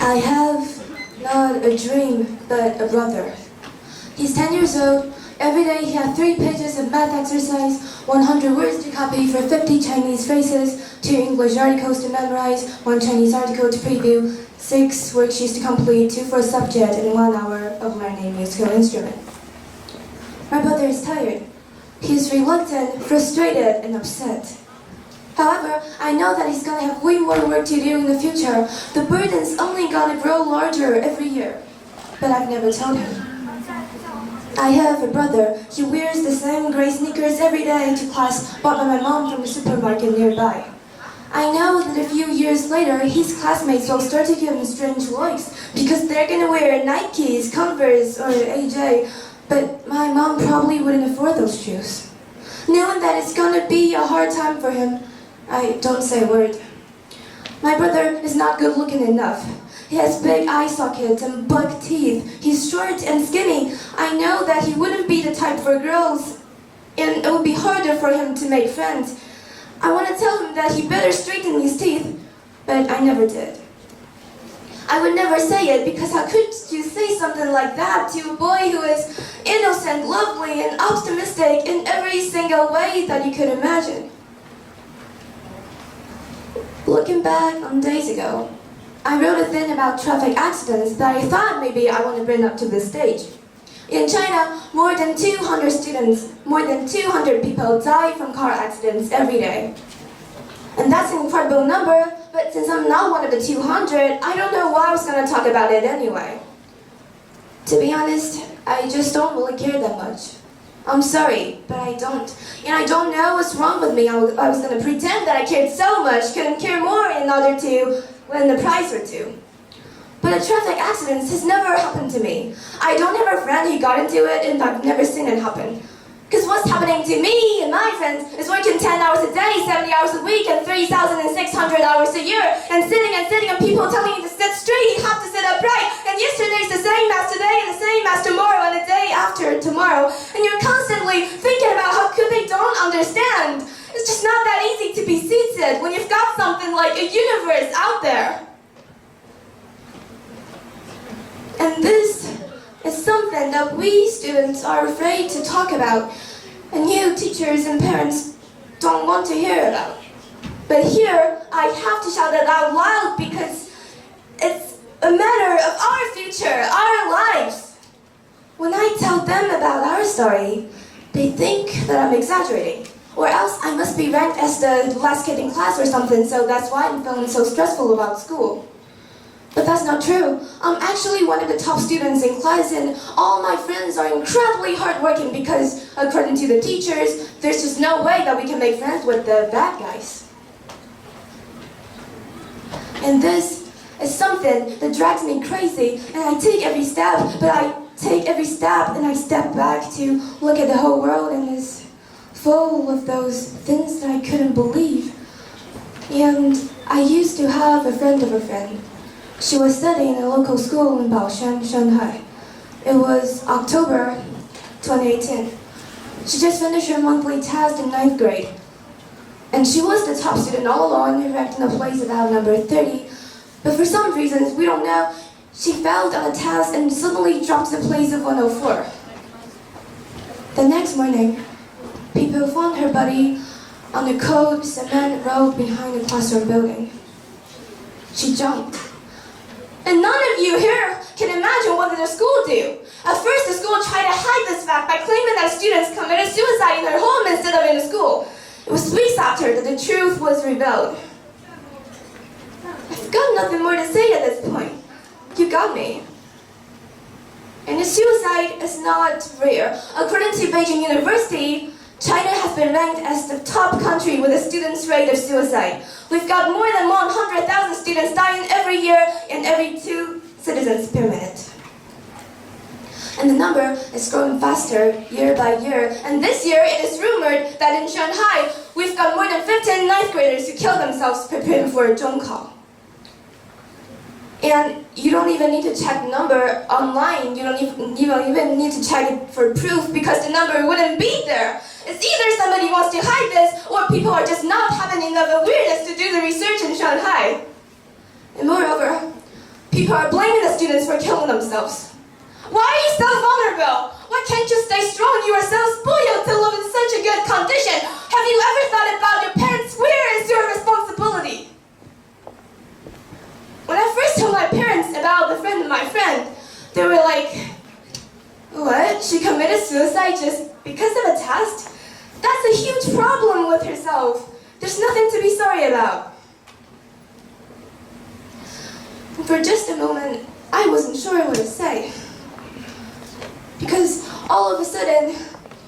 I have not a dream, but a brother. He's 10 years old. Every day he has 3 pages of math exercise, 100 words to copy for 50 Chinese phrases, 2 English articles to memorize, 1 Chinese article to preview, 6 worksheets to complete, 2 for a subject, and 1 hour of learning musical instrument. My brother is tired. He is reluctant, frustrated, and upset. However, I know that he's gonna have way more work to do in the future. The burden's only gonna grow larger every year. But I've never told him. I have a brother. He wears the same gray sneakers every day to class bought by my mom from the supermarket nearby. I know that a few years later, his classmates will start to give him strange looks because they're gonna wear Nikes, Converse, or AJ, but my mom probably wouldn't afford those shoes. Knowing that it's gonna be a hard time for him, I don't say a word. My brother is not good looking enough. He has big eye sockets and buck teeth. He's short and skinny. I know that he wouldn't be the type for girls, and it would be harder for him to make friends. I want to tell him that he better straighten his teeth, but I never did. I would never say it because how could you say something like that to a boy who is innocent, lovely, and optimistic in every single way that you could imagine? Looking back on days ago, I wrote a thing about traffic accidents that I thought maybe I want to bring up to this stage. In China, more than 200 students, more than 200 people die from car accidents every day. And that's an incredible number, but since I'm not one of the 200, I don't know why I was going to talk about it anyway. To be honest, I just don't really care that much. I'm sorry, but I don't. And I don't know what's wrong with me. I was going to pretend that I cared so much, couldn't care more in order to win the prize or two. But a traffic accident has never happened to me. I don't have a friend who got into it, and I've never seen it happen. Because what's happening to me and my friends is working 10 hours a day, 70 hours a week, and 3,600 hours a year, and sitting, and people telling you to sit straight, you have to sit upright, and yesterday's the same as today, and the same as tomorrow, and the day after tomorrow, and you're constantly thinking about how good they don't understand. It's just not that easy to be seated when you've got something like a universe out there. And this is something that we students are afraid to talk about, and you teachers and parents don't want to hear about. But here, I have to shout it out loud because it's a matter of our future, our lives. When I tell them about our story, they think that I'm exaggerating, or else I must be ranked as the last kid in class or something, so that's why I'm feeling so stressful about school. But that's not true. I'm actually one of the top students in class, and all my friends are incredibly hardworking because, according to the teachers, there's just no way that we can make friends with the bad guys. And this is something that drives me crazy, and I take every step, but I take every step and I step back to look at the whole world, and it's full of those things that I couldn't believe. And I used to have a friend of a friend. She was studying in a local school in Baoshan, Shanghai. It was October 2018. She just finished her monthly test in 9th grade. And she was the top student all along, ranked in a place about number 30. But for some reasons, we don't know, she failed on a test and suddenly dropped to the place of 104. The next morning, people found her body on the cold cement road behind the classroom building. She jumped. And none of you here can imagine what did the school do. At first, the school tried to hide this fact by claiming that students committed suicide in their home instead of in the school. It was weeks after that the truth was revealed. I've got nothing more to say at this point. You got me. And the suicide is not rare. According to Beijing University, China has been ranked as the top country with a student's rate of suicide. We've got more than 100,000 students dying every year and every 2 citizens per minute. And the number is growing faster year by year. And this year, it is rumored that in Shanghai, we've got more than 15 ninth graders who kill themselves preparing for a Zhongkao. And you don't even need to check the number online. You don't even need to check it for proof because the number wouldn't be there. It's either somebody wants to hide this or people are just not having enough awareness to do the research in Shanghai. And moreover, people are blaming the students for killing themselves. Why are you so vulnerable? Why can't you stay strong? You are so spoiled to live in such a good condition. Have you ever thought about your parents? Where is your responsibility? When I first told my parents about the friend of my friend, they were like, what? She committed suicide just because of a test? That's a huge problem with herself. There's nothing to be sorry about. And for just a moment, I wasn't sure what to say. Because all of a sudden,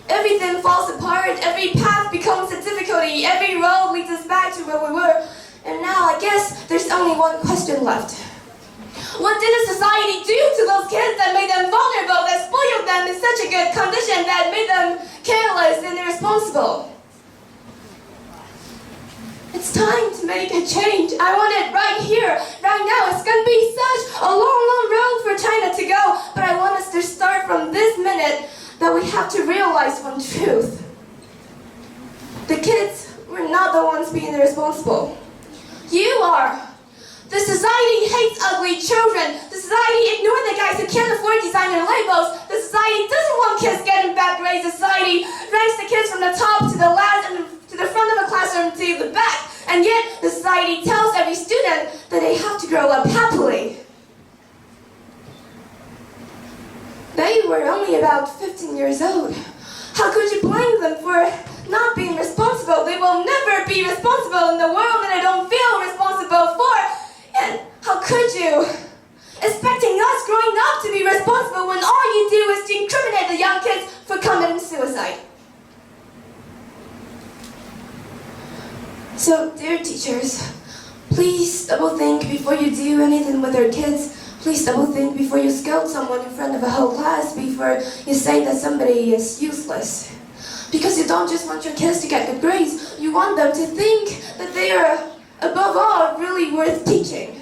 everything falls apart, every path becomes a difficulty, every road leads us back to where we were. And now I guess there's only one question left. What did the society do to those kids that made them vulnerable, that spoiled them in such a good condition, that made them careless and irresponsible? It's time to make a change. I want it right here, right now. It's going to be such a long, long road for China to go, but I want us to start from this minute that we have to realize one truth. The kids were not the ones being irresponsible. You are. The society hates ugly children. The society ignores the guys who can't afford designer labels. The society doesn't want kids getting bad grades. The society ranks the kids from the top to the last and to the front of the classroom to the back. And yet, the society tells every student that they have to grow up happily. They were only about 15 years old. How could you blame them for not being responsible? They will never be responsible in the world that they don't feel responsible for. And how could you? Expecting us growing up to be responsible when all you do is to incriminate the young kids for committing suicide. So, dear teachers, please double think before you do anything with your kids. Please double think before you scold someone in front of a whole class, before you say that somebody is useless. Because you don't just want your kids to get good grades, you want them to think that they are, above all, really worth teaching.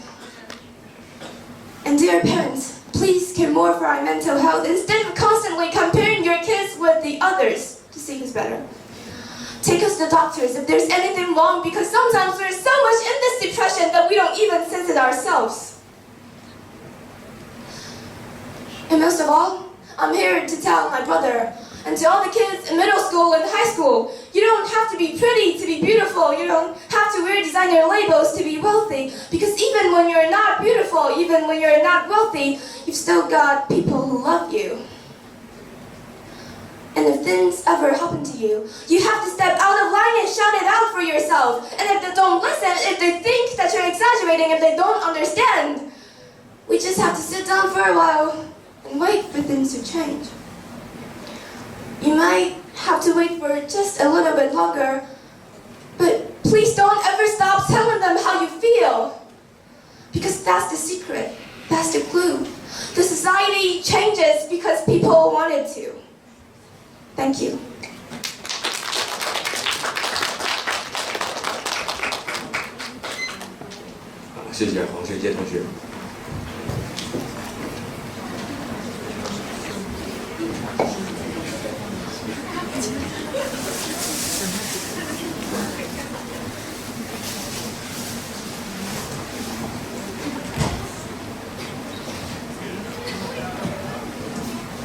And dear parents, please care more for our mental health instead of constantly comparing your kids with the others to see who's better. Take us to the doctors if there's anything wrong, because sometimes we're so much in this depression that we don't even sense it ourselves. And most of all, I'm here to tell my brother and to all the kids in middle school and high school, you don't have to be pretty to be beautiful. You don't have to wear designer labels to be wealthy. Because even when you're not beautiful, even when you're not wealthy, you've still got people who love you. And if things ever happen to you, you have to step out of line and shout it out for yourself. And if they don't listen, if they think that you're exaggerating, if they don't understand, we just have to sit down for a while and wait for things to change. You might have to wait for just a little bit longer, but please don't ever stop telling them how you feel. Because that's the secret, that's the clue. The society changes because people want it to. Thank you. 谢谢黄学杰同学。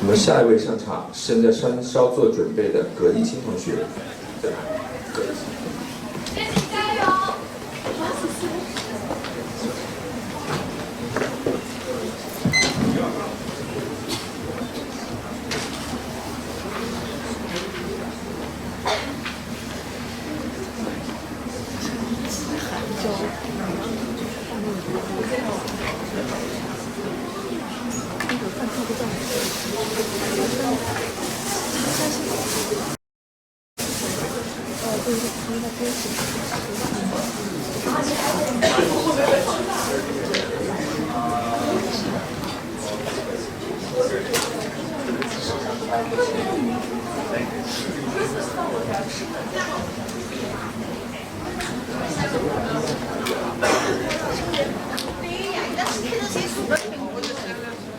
我们下一位上场，现在稍做准备的葛一清同学，对吧？葛一清。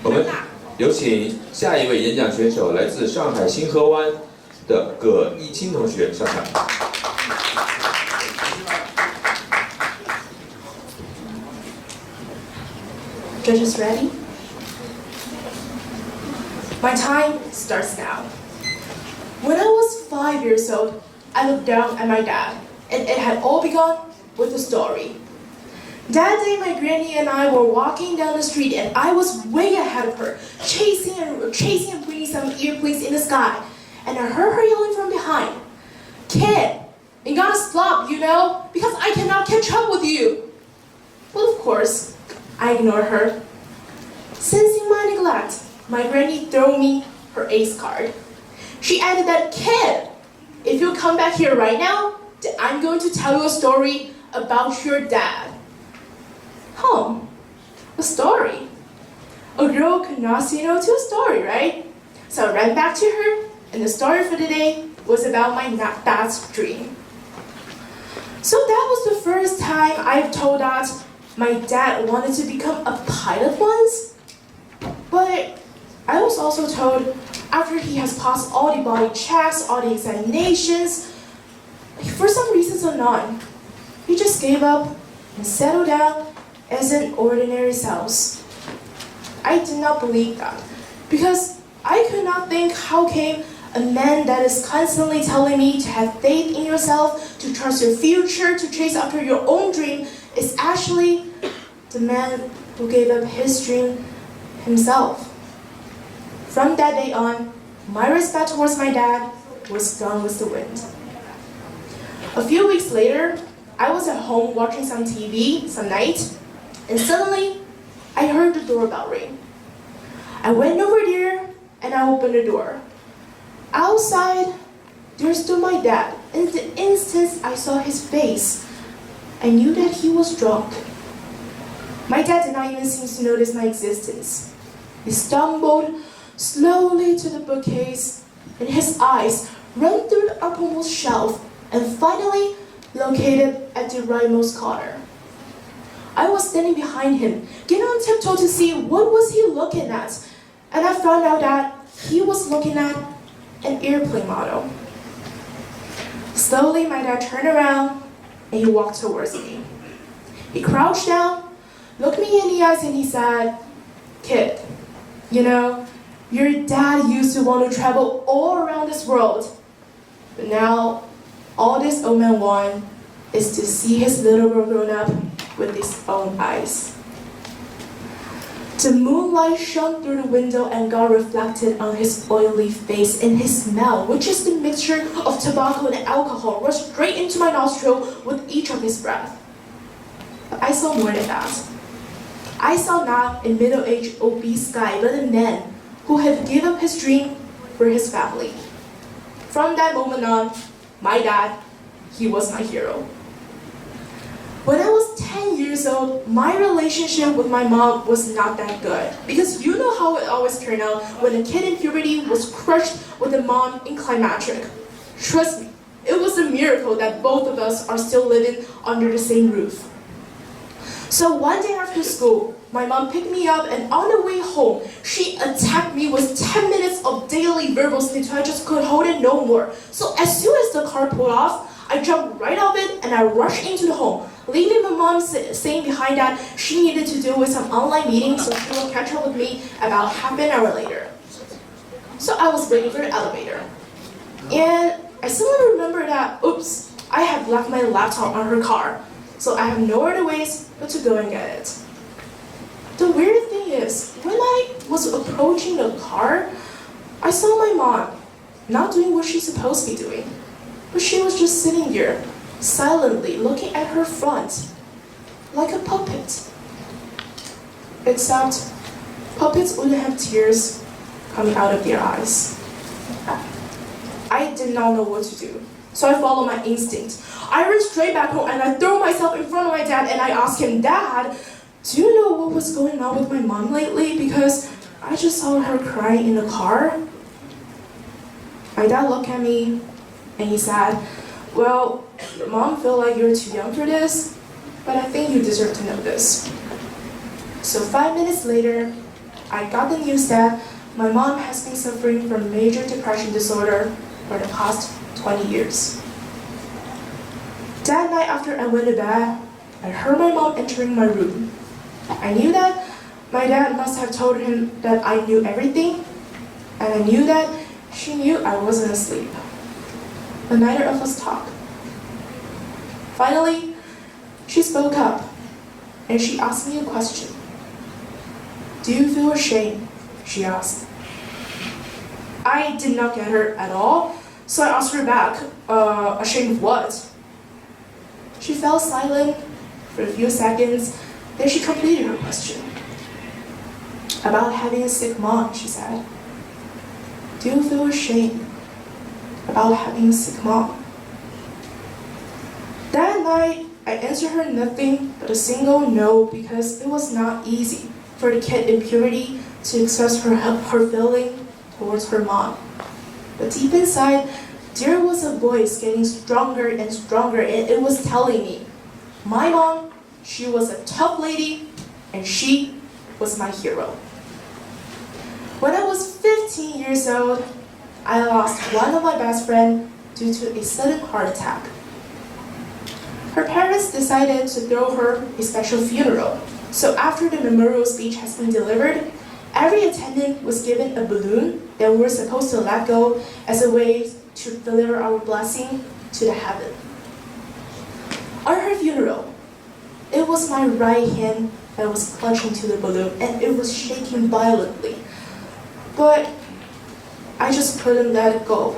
我们有请下一位演讲选手，来自上海新河湾的葛一清同学上场。 Judges ready? My time starts now. When I was 5 years old, I looked down at my dad, and it had all begun with a story. That day, my granny and I were walking down the street, and I was way ahead of her, chasing and bringing some airplanes in the sky. And I heard her yelling from behind, "Kid, you gotta stop, you know, because I cannot catch up with you." Well, of course, I ignored her. Sensing my neglect, my granny threw me her ace card. She added that, "Kid, if you come back here right now, then I'm going to tell you a story about your dad. A story. A girl could not say no to a story, right? So I ran back to her, and the story for the day was about my dad's dream. So that was the first time I've told that my dad wanted to become a pilot once. But I was also told after he has passed all the body checks, all the examinations, for some reasons unknown, he just gave up and settled down as an ordinary spouse. I did not believe that because I could not think how came a man that is constantly telling me to have faith in yourself, to trust your future, to chase after your own dream is actually the man who gave up his dream himself. From that day on, my respect towards my dad was gone with the wind. A few weeks later, I was at home watching some TV some night, and suddenly I heard the doorbell ring. I went over there and I opened the door. Outside, there stood my dad. In the instant I saw his face, I knew that he was drunk. My dad did not even seem to notice my existence. He stumbled slowly to the bookcase, and his eyes ran through the uppermost shelf and finally located at the rightmost corner. I was standing behind him, getting on tiptoe to see what was he looking at, and I found out that he was looking at an airplane model. Slowly, my dad turned around and he walked towards me. He crouched down, looked me in the eyes, and he said, "Kid, you know, your dad used to want to travel all around this world, but now all this old man wants is to see his little girl grown up with his own eyes." The moonlight shone through the window and got reflected on his oily face, and his smell, which is the mixture of tobacco and alcohol, rushed straight into my nostril with each of his breath. But I saw more than that. I saw not a middle-aged obese guy, but a man who had given up his dream for his family. From that moment on, my dad, he was my hero. When I was 10 years old, my relationship with my mom was not that good. Because you know how it always turned out when a kid in puberty was crushed with a mom in climacteric. Trust me, it was a miracle that both of us are still living under the same roof. So one day after school, my mom picked me up, and on the way home, she attacked me with 10 minutes of daily verbal snitch until I just could hold it no more. So as soon as the car pulled off, I jumped right off it and I rushed into the home, leaving my mom saying behind that she needed to deal with some online meeting, so she would catch up with me about half an hour later. So I was waiting for the elevator. And I suddenly remembered that, oops, I have left my laptop on her car. So I have no other ways but to go and get it. The weird thing is, when I was approaching the car, I saw my mom not doing what she's supposed to be doing. But she was just sitting there, silently looking at her front, like a puppet. Except, puppets wouldn't have tears coming out of their eyes. I did not know what to do, so I followed my instinct. I ran straight back home and I threw myself in front of my dad and I asked him, "Dad, do you know what was going on with my mom lately? Because I just saw her crying in the car." My dad looked at me and he said, "Well, your mom feel like you're too young for this, but I think you deserve to know this." So 5 minutes later, I got the news that my mom has been suffering from major depression disorder for the past 20 years. That night after I went to bed, I heard my mom entering my room. I knew that my dad must have told him that I knew everything, and I knew that she knew I wasn't asleep. But neither of us talked. Finally, she spoke up, and she asked me a question. "Do you feel ashamed?" she asked. I did not get her at all, so I asked her back, ashamed of what? She fell silent for a few seconds, then she completed her question. "About having a sick mom," she said. "Do you feel ashamed about having a sick mom?" That night, I answered her nothing but a single no because it was not easy for the kid in puberty to express her feeling towards her mom. But deep inside, there was a voice getting stronger and stronger, and it was telling me, my mom, she was a tough lady, and she was my hero. When I was 15 years old, I lost one of my best friends due to a sudden heart attack. Her parents decided to throw her a special funeral. So after the memorial speech has been delivered, every attendant was given a balloon that we were supposed to let go as a way to deliver our blessing to the heaven. On her funeral, it was my right hand that was clutching to the balloon and it was shaking violently. But I just couldn't let it go.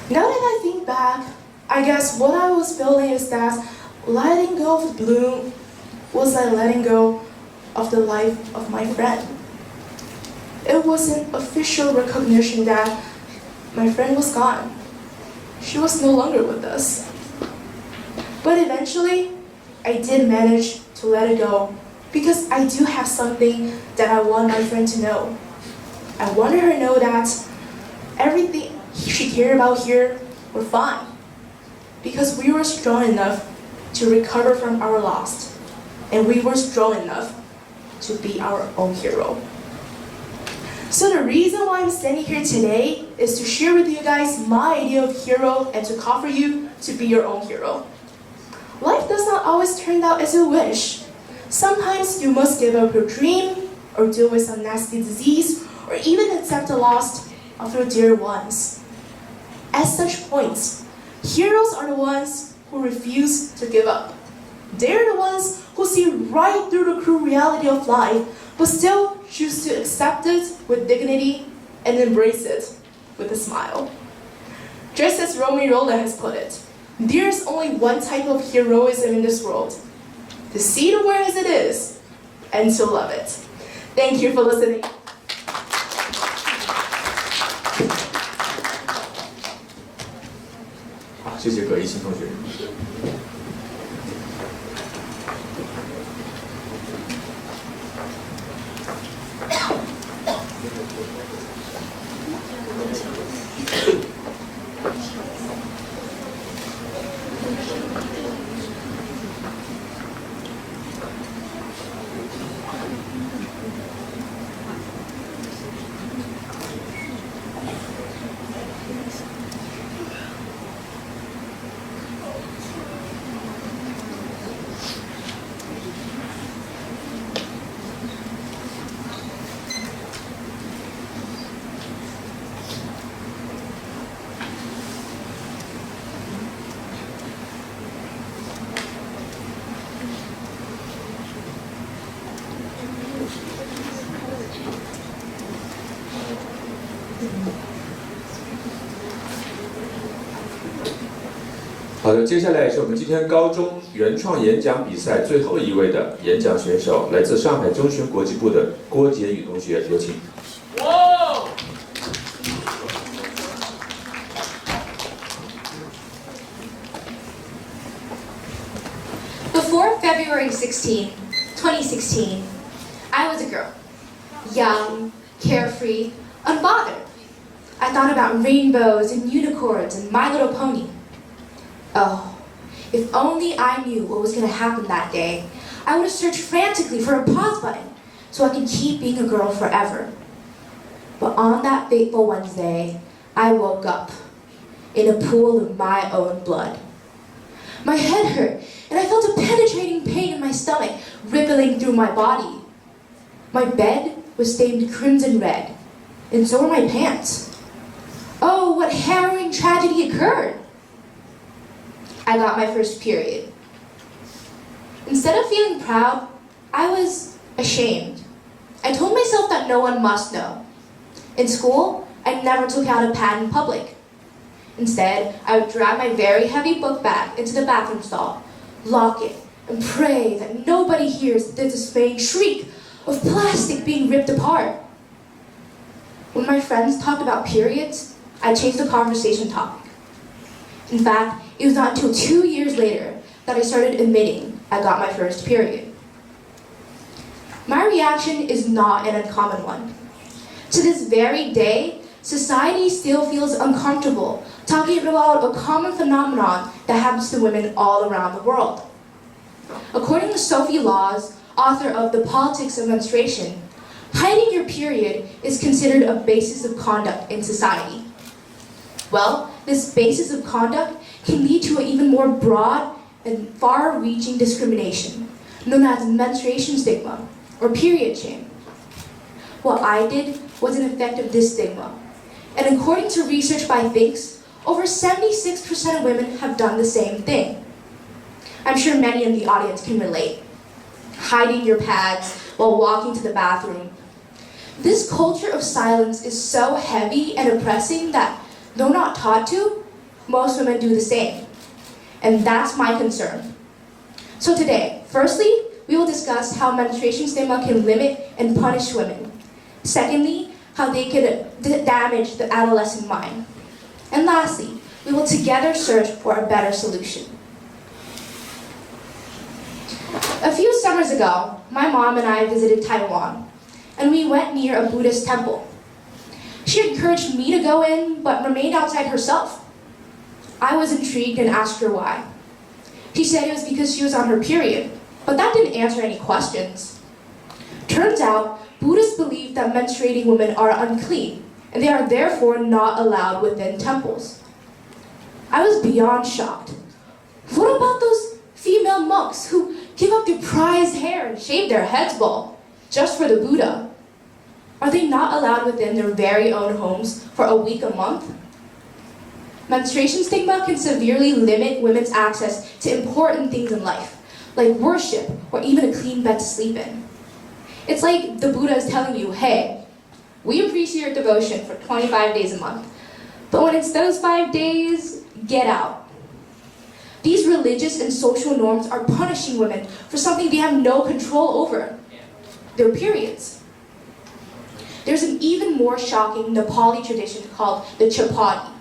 Now that I think back, I guess what I was feeling is that letting go of the balloon was like letting go of the life of my friend. It was an official recognition that my friend was gone. She was no longer with us. But eventually, I did manage to let it go because I do have something that I want my friend to know. I wanted her to know that everything she cared about here were fine because we were strong enough to recover from our loss, and we were strong enough to be our own hero. So the reason why I'm standing here today is to share with you guys my idea of hero and to call for you to be your own hero. Life does not always turn out as you wish. Sometimes you must give up your dream or deal with some nasty disease or even accept the loss of your dear ones. At such points, heroes are the ones who refuse to give up. They're the ones who see right through the cruel reality of life, but still choose to accept it with dignity and embrace it with a smile. Just as Romeo Roland has put it, there's only one type of heroism in this world: to see the world as it is and to love it. Thank you for listening. 好，谢谢葛一清同学。好的，接下来是我们今天高中原创演讲比赛最后一位的演讲选手，来自上海中学国际部的郭杰宇同学，有请。Before February 16, 2016, I was a girl. Young, carefree, unbothered. I thought about rainbows and unicorns and My Little Pony. Oh, if only I knew what was going to happen that day, I would have searched frantically for a pause button so I could keep being a girl forever. But on that fateful Wednesday, I woke up in a pool of my own blood. My head hurt, and I felt a penetrating pain in my stomach rippling through my body. My bed was stained crimson red, and so were my pants. Oh, what harrowing tragedy occurred! I got my first period. Instead of feeling proud, I was ashamed. I told myself that no one must know. In school, I never took out a pad in public. Instead, I would drag my very heavy book bag into the bathroom stall, lock it, and pray that nobody hears the dismaying shriek of plastic being ripped apart. When my friends talked about periods, I changed the conversation topic. In fact, it was not until 2 years later that I started admitting I got my first period. My reaction is not an uncommon one. To this very day, society still feels uncomfortable talking about a common phenomenon that happens to women all around the world. According to Sophie Laws, author of The Politics of Menstruation, hiding your period is considered a basis of conduct in society. Well, this basis of conduct can lead to an even more broad and far-reaching discrimination, known as menstruation stigma or period shame. What I did was an effect of this stigma, and according to research by Thinks, over 76% of women have done the same thing. I'm sure many in the audience can relate. Hiding your pads while walking to the bathroom. This culture of silence is so heavy and oppressing that, though not taught to, most women do the same. And that's my concern. So today, firstly, we will discuss how menstruation stigma can limit and punish women. Secondly, how they can damage the adolescent mind. And lastly, we will together search for a better solution. A few summers ago, my mom and I visited Taiwan, and we went near a Buddhist temple. She encouraged me to go in, but remained outside herself. I was intrigued and asked her why. She said it was because she was on her period, but that didn't answer any questions. Turns out, Buddhists believe that menstruating women are unclean, and they are therefore not allowed within temples. I was beyond shocked. What about those female monks who give up their prized hair and shave their heads bald just for the Buddha? Are they not allowed within their very own homes for a week, a month? Menstruation stigma can severely limit women's access to important things in life, like worship or even a clean bed to sleep in. It's like the Buddha is telling you, hey, we appreciate your devotion for 25 days a month, but when it's those 5 days, get out. These religious and social norms are punishing women for something they have no control over, their periods. There's an even more shocking Nepali tradition called the chapati.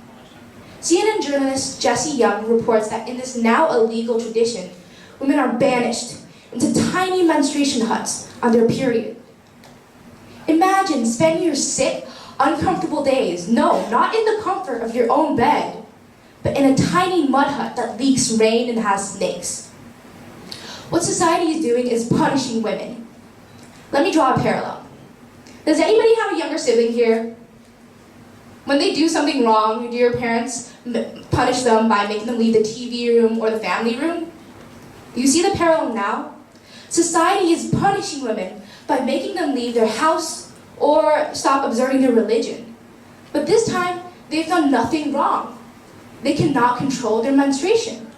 CNN journalist Jesse Young reports that in this now illegal tradition, women are banished into tiny menstruation huts on their period. Imagine spending your sick, uncomfortable days, no, not in the comfort of your own bed, but in a tiny mud hut that leaks rain and has snakes. What society is doing is punishing women. Let me draw a parallel. Does anybody have a younger sibling here? When they do something wrong, do your parents punish them by making them leave the TV room or the family room? You see the parallel now? Society is punishing women by making them leave their house or stop observing their religion. But this time, they've done nothing wrong. They cannot control their menstruation.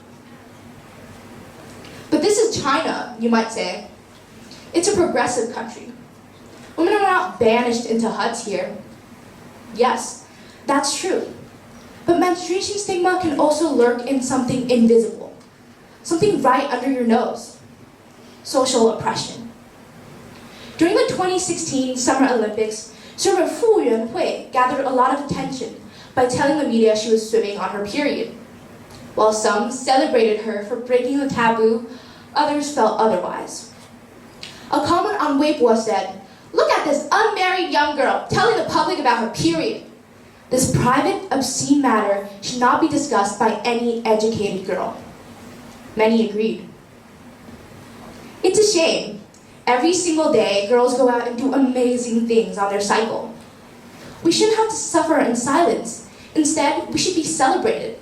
But this is China, you might say. It's a progressive country. Women are not banished into huts here. Yes, that's true. But menstruation stigma can also lurk in something invisible, something right under your nose: social oppression. During the 2016 Summer Olympics, swimmer Fu Yuanhui gathered a lot of attention by telling the media she was swimming on her period. While some celebrated her for breaking the taboo, others felt otherwise. A comment on Weibo said, "Look at this unmarried young girl telling the public about her period. This private, obscene matter should not be discussed by any educated girl." Many agreed. It's a shame. Every single day, girls go out and do amazing things on their cycle. We shouldn't have to suffer in silence. Instead, we should be celebrated.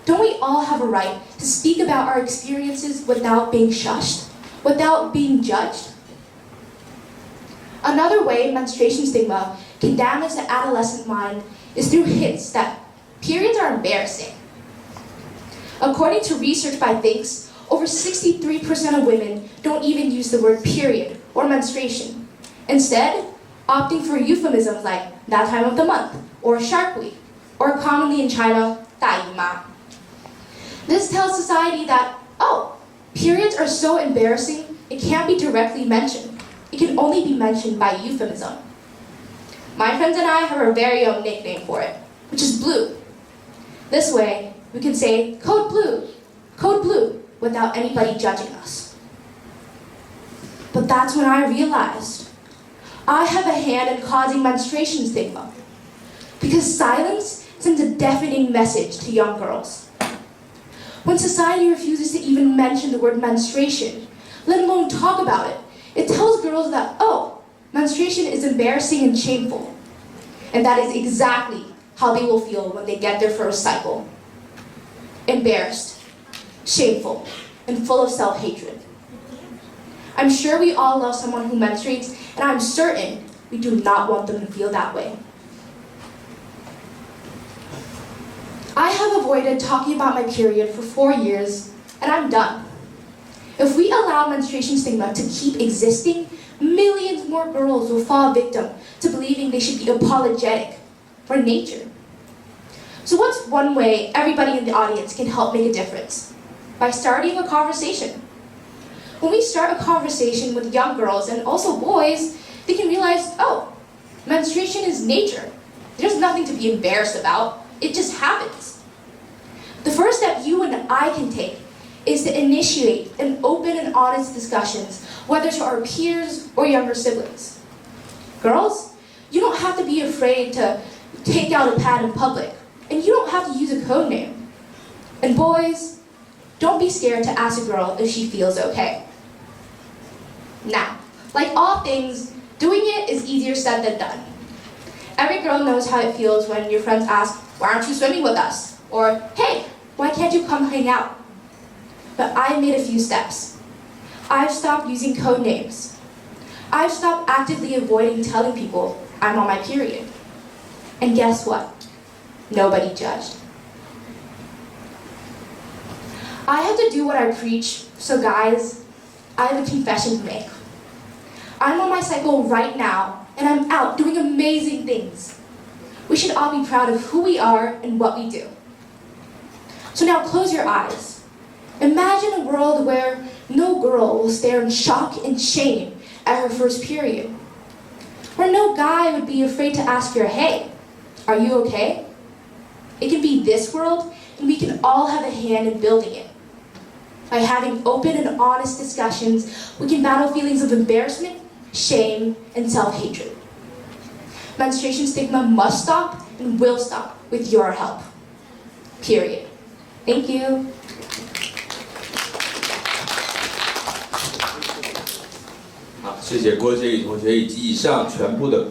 Don't we all have a right to speak about our experiences without being shushed, without being judged? Another way menstruation stigma can damage the adolescent mind is through hints that periods are embarrassing. According to research by Thinks, over 63% of women don't even use the word period or menstruation, instead opting for euphemisms like that time of the month or Shark Week, or commonly in China, 大姨妈. This tells society that, oh, periods are so embarrassing, it can't be directly mentioned. It can only be mentioned by euphemism. My friends and I have our very own nickname for it, which is blue. This way, we can say code blue without anybody judging us. But that's when I realized I have a hand in causing menstruation stigma, because silence sends a deafening message to young girls. When society refuses to even mention the word menstruation, let alone talk about it, it tells girls that, oh, menstruation is embarrassing and shameful. And that is exactly how they will feel when they get their first cycle. Embarrassed, shameful, and full of self-hatred. I'm sure we all love someone who menstruates, and I'm certain we do not want them to feel that way. I have avoided talking about my period for 4 years, and I'm done. If we allow menstruation stigma to keep existing, millions more girls will fall victim to believing they should be apologetic for nature. So what's one way everybody in the audience can help make a difference? By starting a conversation. When we start a conversation with young girls and also boys, they can realize, oh, menstruation is nature. There's nothing to be embarrassed about. It just happens. The first step you and I can take is to initiate an open and honest discussions, whether to our peers or younger siblings. Girls, you don't have to be afraid to take out a pad in public, and you don't have to use a code name. And boys, don't be scared to ask a girl if she feels okay. Now, like all things, doing it is easier said than done. Every girl knows how it feels when your friends ask, why aren't you swimming with us? Or, hey, why can't you come hang out? But I've made a few steps. I've stopped using code names. I've stopped actively avoiding telling people I'm on my period. And guess what? Nobody judged. I have to do what I preach, so guys, I have a confession to make. I'm on my cycle right now, and I'm out doing amazing things. We should all be proud of who we are and what we do. So now close your eyes. Imagine a world where no girl will stare in shock and shame at her first period. Where no guy would be afraid to ask her, hey, are you okay? It can be this world, and we can all have a hand in building it. By having open and honest discussions, we can battle feelings of embarrassment, shame, and self-hatred. Menstruation stigma must stop and will stop with your help. Period. Thank you. 好，谢谢郭洁宇同学以及以上全部的8